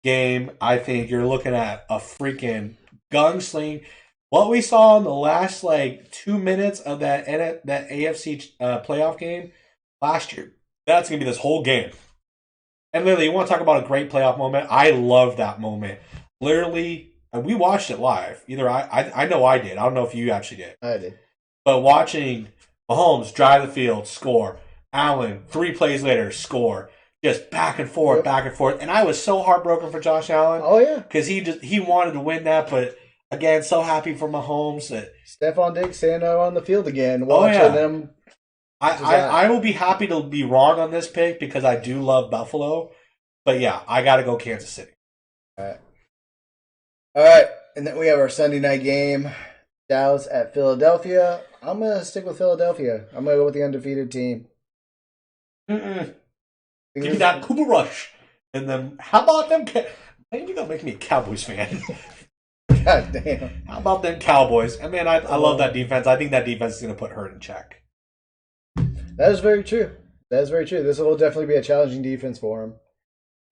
game. I think you're looking at a freaking gunsling. What we saw in the last 2 minutes of that AFC playoff game last year, that's going to be this whole game. And literally, you want to talk about a great playoff moment? I love that moment. Literally, and we watched it live. Either I know I did. I don't know if you actually did. I did. But watching Mahomes drive the field, score. Allen, 3 plays later, score. Just back and forth, back and forth. And I was so heartbroken for Josh Allen. Oh, yeah. Because he wanted to win that, but again, so happy for Mahomes. Stephon Diggs standing out on the field again, watching them. I will be happy to be wrong on this pick because I do love Buffalo. But yeah, I got to go Kansas City. All right. And then we have our Sunday night game. Dallas at Philadelphia. I'm going to stick with Philadelphia. I'm going to go with the undefeated team. Give me that Cooper Rush. And then, how about them? Man, you're going to make me a Cowboys fan. God damn. How about them Cowboys? And man, I love that defense. I think that defense is going to put Hurt in check. That is very true. This will definitely be a challenging defense for him.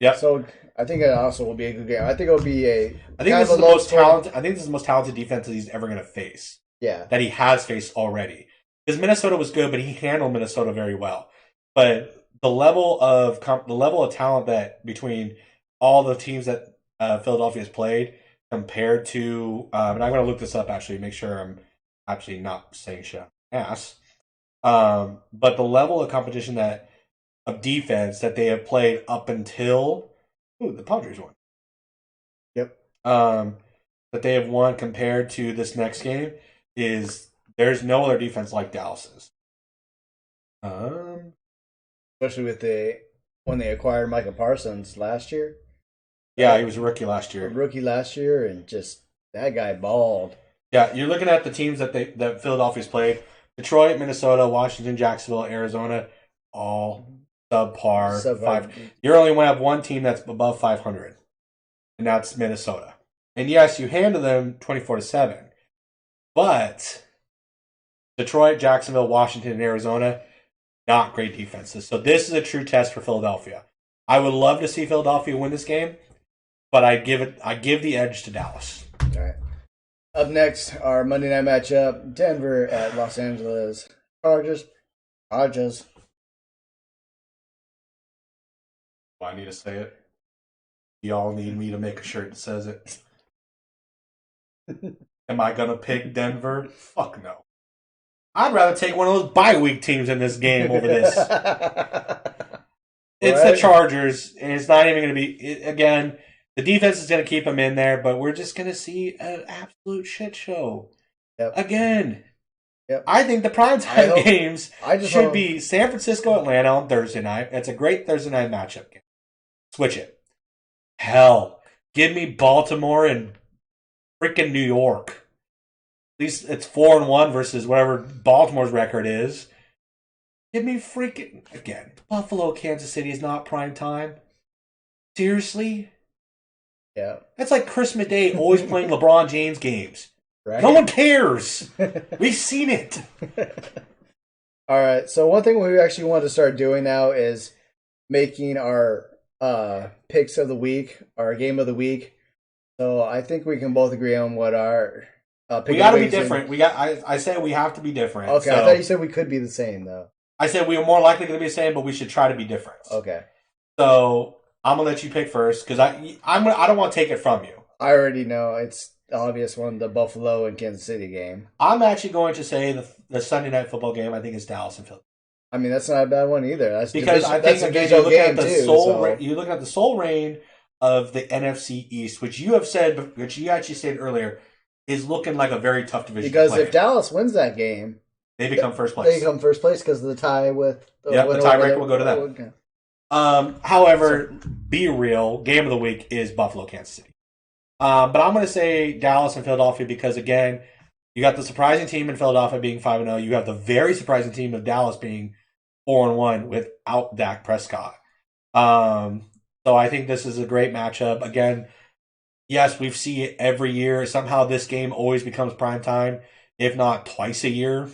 Yeah. So I think it also will be a good game. I think it will be I think this is the most talented. I think this is the most talented defense that he's ever going to face. Yeah. That he has faced already. Because Minnesota was good, but he handled Minnesota very well. But the level of talent that between all the teams that Philadelphia has played compared to, and I'm going to look this up actually, make sure I'm actually not saying shit ass. But the level of competition of defense that they have played up until the Padres won. Yep. That they have won compared to this next game there's no other defense like Dallas's. Especially with when they acquired Micah Parsons last year. Yeah, he was a rookie last year. And just that guy balled. Yeah, you're looking at the teams that Philadelphia's played: Detroit, Minnesota, Washington, Jacksonville, Arizona, all subpar. 5. You only want to have one team that's above 500, and that's Minnesota. And yes, you handle them 24-7, but Detroit, Jacksonville, Washington, and Arizona, not great defenses. So this is a true test for Philadelphia. I would love to see Philadelphia win this game, but I give the edge to Dallas. All right. Up next, our Monday night matchup: Denver at Los Angeles Chargers. Do I need to say it? Y'all need me to make a shirt that says it. Am I going to pick Denver? Fuck no. I'd rather take one of those bye week teams in this game over this. It's the Chargers, and it's not even going to be, again, the defense is going to keep them in there, but we're just going to see an absolute shit show. Yep. Again. Yep. I think the primetime games should be San Francisco, Atlanta on Thursday night. It's a great Thursday night matchup game. Switch it. Hell, give me Baltimore and freaking New York. At least it's 4-1 versus whatever Baltimore's record is. Give me freaking, again, Buffalo, Kansas City is not prime time. Seriously? Yeah. That's like Christmas Day always playing LeBron James games. Right? No one cares. We've seen it. All right. So one thing we actually want to start doing now is making our picks of the week, our game of the week. So I think we can both agree on what our pick. We got to be different. I say we have to be different. Okay. So, I thought you said we could be the same though. I said we are more likely going to be the same, but we should try to be different. Okay. So I'm gonna let you pick first because I don't want to take it from you. I already know it's the obvious one, the Buffalo and Kansas City game. I'm actually going to say the Sunday night football game. I think is Dallas and Philly. I mean, that's not a bad one either. That's because I think again you look at the sole reign of the NFC East, which you have said, which you actually said earlier, is looking like a very tough division. Because if Dallas wins that game, they become first place. They become first place because of the tie with the tiebreaker will go to them. Okay. However, be real, game of the week is Buffalo, Kansas City. But I'm going to say Dallas and Philadelphia because, again, you got the surprising team in Philadelphia being 5-0. You have the very surprising team of Dallas being 4-1 without Dak Prescott. So I think this is a great matchup. Again, yes, we see it every year. Somehow this game always becomes prime time, if not twice a year.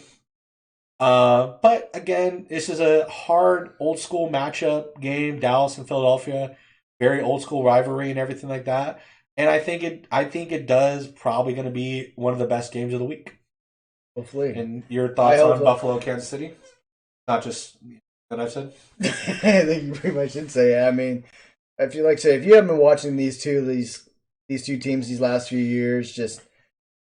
But again, this is a hard old school matchup game, Dallas and Philadelphia, very old school rivalry and everything like that. And I think it does probably going to be one of the best games of the week. Hopefully. And your thoughts on Buffalo, Kansas City? Not just that I said. I think you pretty much should say. I mean, if you haven't been watching these two teams these last few years, just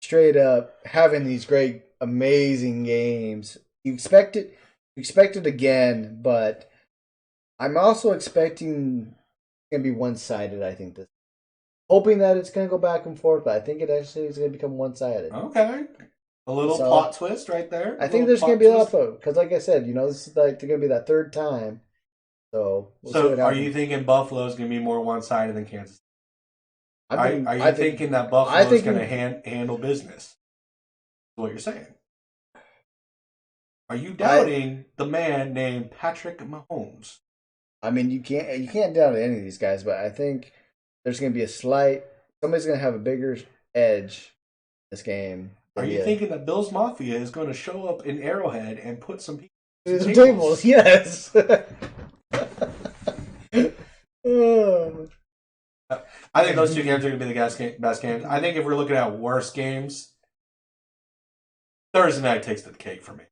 straight up having these great, amazing games. You expect it again, but I'm also expecting it's going to be one-sided, I think, this. Hoping that it's going to go back and forth, but I think it actually is going to become one-sided. Okay. A little plot twist right there. I think there's going to be a lot of, because like I said, this is like going to be that third time. So are you thinking Buffalo is going to be more one-sided than Kansas? Are you thinking that Buffalo is going to handle business? Is what you're saying? Are you doubting the man named Patrick Mahomes? I mean, you can't doubt any of these guys, but I think there's going to be somebody's going to have a bigger edge this game. Are you thinking that Bill's Mafia is going to show up in Arrowhead and put some people the tables? Yes. I think those two games are going to be the best games. I think if we're looking at worst games, Thursday night takes the cake for me.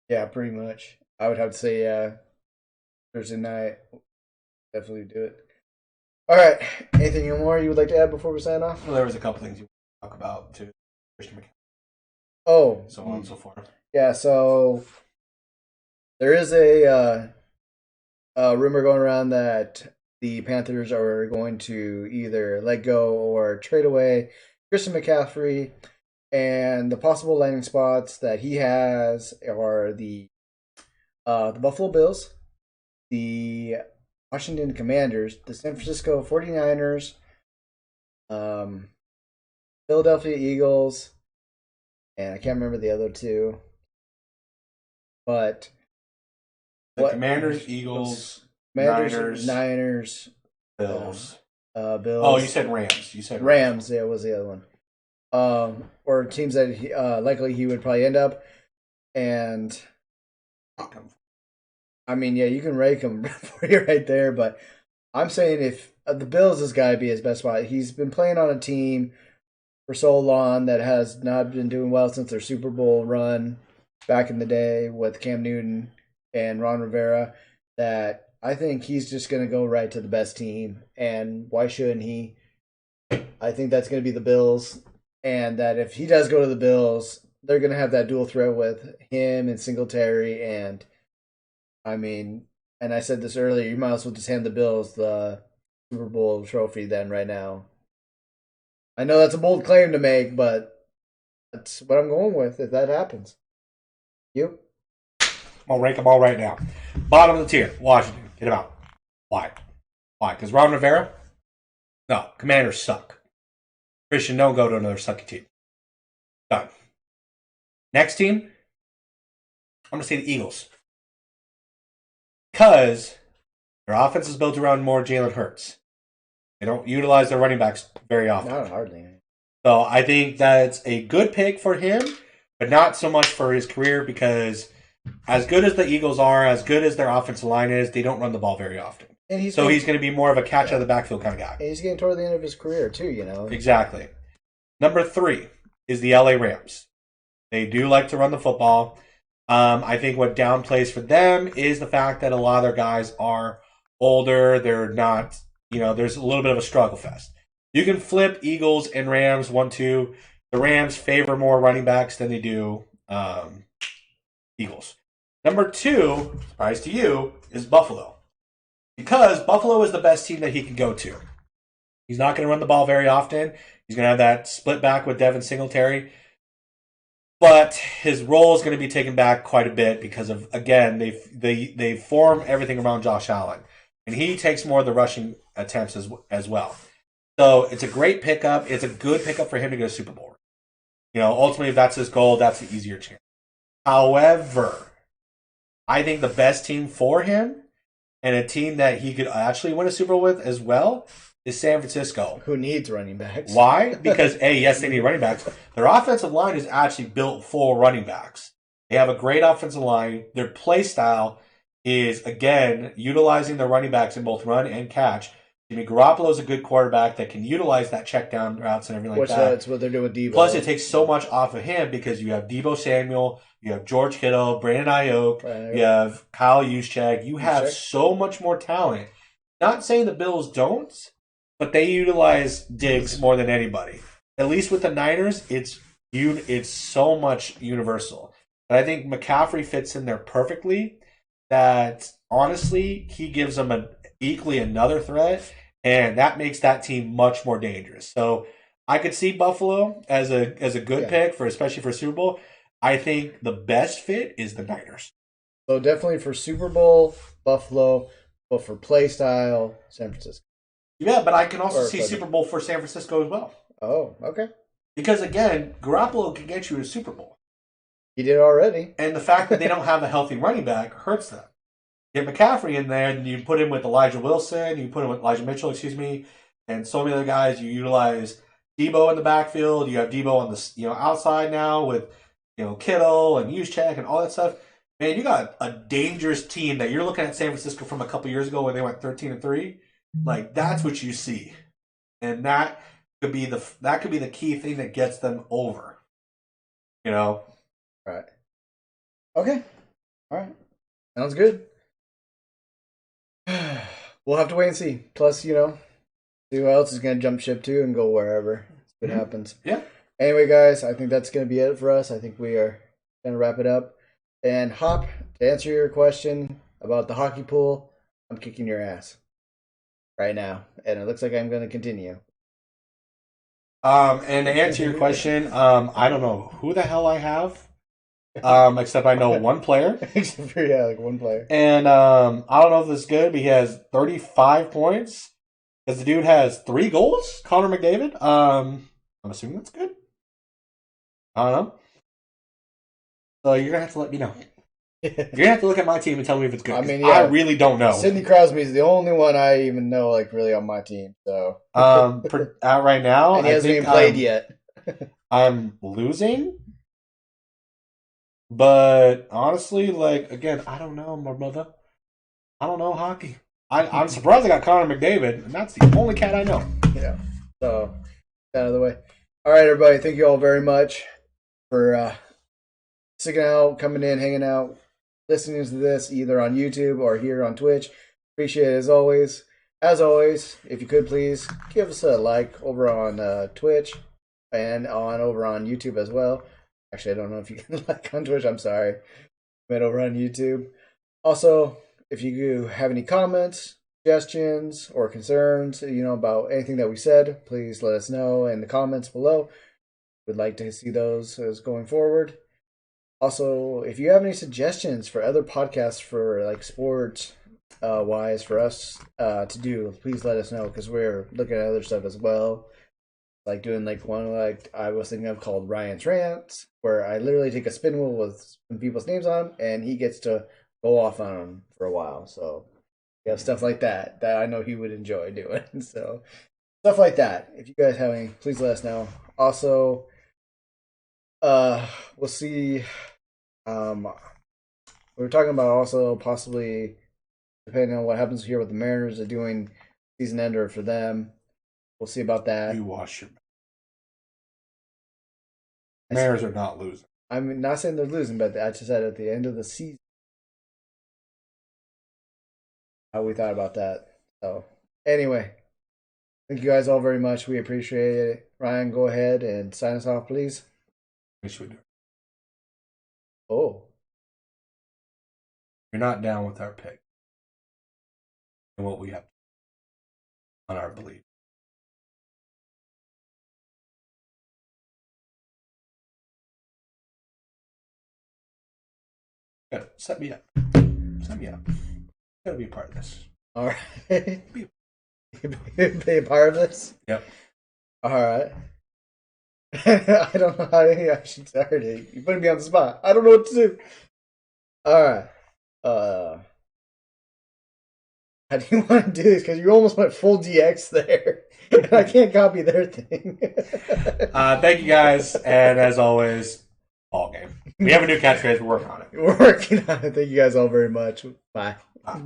Yeah, pretty much. I would have to say Thursday night. Definitely do it. All right. Anything more you would like to add before we sign off? Well, there was a couple things you want to talk about too. Christian McCaffrey. Oh, so on and so forth. Yeah. So there is a rumor going around that the Panthers are going to either let go or trade away Christian McCaffrey, and the possible landing spots that he has are the Buffalo Bills, the Washington Commanders, the San Francisco 49ers, Philadelphia Eagles, and I can't remember the other two. But Commanders, Eagles, Niners, Bills. Bills. Oh, you said Rams. Rams. Yeah, was the other one. Or teams that likely he would probably end up. And I mean, yeah, you can rank him for you right there, but I'm saying if the Bills has got to be his best spot. He's been playing on a team for so long that has not been doing well since their Super Bowl run back in the day with Cam Newton and Ron Rivera, that I think he's just going to go right to the best team. And why shouldn't he? I think that's going to be the Bills, and that if he does go to the Bills, they're going to have that dual threat with him and Singletary. And I mean, and I said this earlier, you might as well just hand the Bills the Super Bowl trophy then right now. I know that's a bold claim to make, but that's what I'm going with if that happens. You? I'll rank them all right now. Bottom of the tier, Washington. Get them out. Why? Why? Because Ron Rivera? No. Commanders suck. Christian, don't go to another sucky team. Done. Next team, I'm going to say the Eagles. Because their offense is built around more Jalen Hurts. They don't utilize their running backs very often. Not hardly. So I think that's a good pick for him, but not so much for his career because as good as the Eagles are, as good as their offensive line is, they don't run the ball very often. And he's going to be more of a catch out of the backfield kind of guy. And he's getting toward the end of his career too, you know. Exactly. Number 3 is the LA Rams. They do like to run the football. I think what downplays for them is the fact that a lot of their guys are older. They're not, there's a little bit of a struggle fest. You can flip Eagles and Rams 1-2. The Rams favor more running backs than they do Eagles. Number 2, surprise to you, is Buffalo. Because Buffalo is the best team that he can go to. He's not going to run the ball very often. He's going to have that split back with Devin Singletary. But his role is going to be taken back quite a bit because of, again, they form everything around Josh Allen. And he takes more of the rushing attempts as well. So it's a great pickup. It's a good pickup for him to go to Super Bowl. Ultimately, if that's his goal, that's the easier chance. However, I think the best team for him and a team that he could actually win a Super Bowl with as well is San Francisco. Who needs running backs? Why? Because, yes, they need running backs. Their offensive line is actually built for running backs. They have a great offensive line. Their play style is, again, utilizing their running backs in both run and catch. Jimmy Garoppolo is a good quarterback that can utilize that check down routes and everything like that. That's what they're doing with Debo. Plus, it takes so much off of him because you have Debo Samuel, you have George Kittle, Brandon Ayuk, you have Kyle Juszczyk. You have so much more talent. Not saying the Bills don't, but they utilize Diggs more than anybody. At least with the Niners, it's so much universal. But I think McCaffrey fits in there perfectly. That honestly, he gives them equally another threat, and that makes that team much more dangerous. So I could see Buffalo as a good pick especially for Super Bowl. I think the best fit is the Niners. So definitely for Super Bowl, Buffalo, but for play style, San Francisco. Yeah, but I can also see Super Bowl for San Francisco as well. Oh, okay. Because again, Garoppolo can get you to Super Bowl. He did already. And the fact that they don't have a healthy running back hurts them. Get McCaffrey in there, and you put him with Elijah Wilson, you put him with Elijah Mitchell, and so many other guys. You utilize Debo in the backfield. You have Debo on the outside now with Kittle and Juszczyk and all that stuff. Man, you got a dangerous team that you're looking at San Francisco from a couple years ago when they went 13-3. Like that's what you see, and that could be the key thing that gets them over. Right. Okay. All right. Sounds good. We'll have to wait and see. Plus, see who else is going to jump ship too and go wherever it happens. Yeah. Anyway, guys, I think that's going to be it for us. I think we are going to wrap it up. And Hop, to answer your question about the hockey pool, I'm kicking your ass right now, and it looks like I'm going to continue. And to answer your question, I don't know who the hell I have. Except I know one player. Except for, like one player. And I don't know if this is good, but he has 35 points. Because the dude has 3 goals, Connor McDavid. I'm assuming that's good. I don't know. So you're going to have to let me know. You're going to have to look at my team and tell me if it's good. I mean, I really don't know. Sidney Crosby is the only one I even know, really on my team. So out right now. And he hasn't even played yet. I'm losing. But honestly, again, I don't know, my brother. I don't know hockey. I'm surprised I got Connor McDavid, and that's the only cat I know. Yeah. So, out of the way. All right, everybody. Thank you all very much for sticking out, coming in, hanging out, listening to this either on YouTube or here on Twitch. Appreciate it as always. as always, if you could please give us a like over on Twitch and over on YouTube as well. Actually, I don't know if you can like on Twitch. I'm sorry. I meant over on YouTube. Also, if you have any comments, suggestions, or concerns, about anything that we said, please let us know in the comments below. We'd like to see those as going forward. Also, if you have any suggestions for other podcasts for like sports wise for us to do, please let us know because we're looking at other stuff as well. Like doing like one like I was thinking of called Ryan's Rants, where I literally take a spin wheel with some people's names on them, and he gets to go off on them for a while. So yeah, stuff like that I know he would enjoy doing. So stuff like that. If you guys have any, please let us know. Also, we'll see. We were talking about also possibly, depending on what happens here with the Mariners, are doing season ender for them. We'll see about that. You wash your. Mariners are not losing. I'm not saying they're losing, but I just said at the end of the season how we thought about that. So anyway, thank you guys all very much. We appreciate it. Ryan, go ahead and sign us off, please. Yes, we do. Oh. You're not down with our pick and what we have on our belief. Good. Set me up. Set me up. Gotta be a part of this. All right. Be a part of this? Yep. All right. I don't know how I should start it. You putting me on the spot. I don't know what to do. All right. How do you want to do this? Because you almost went full DX there. And I can't copy their thing. Thank you guys. And as always, ball game. We have a new catchphrase. We're working on it. We're working on it. Thank you guys all very much. Bye. Bye.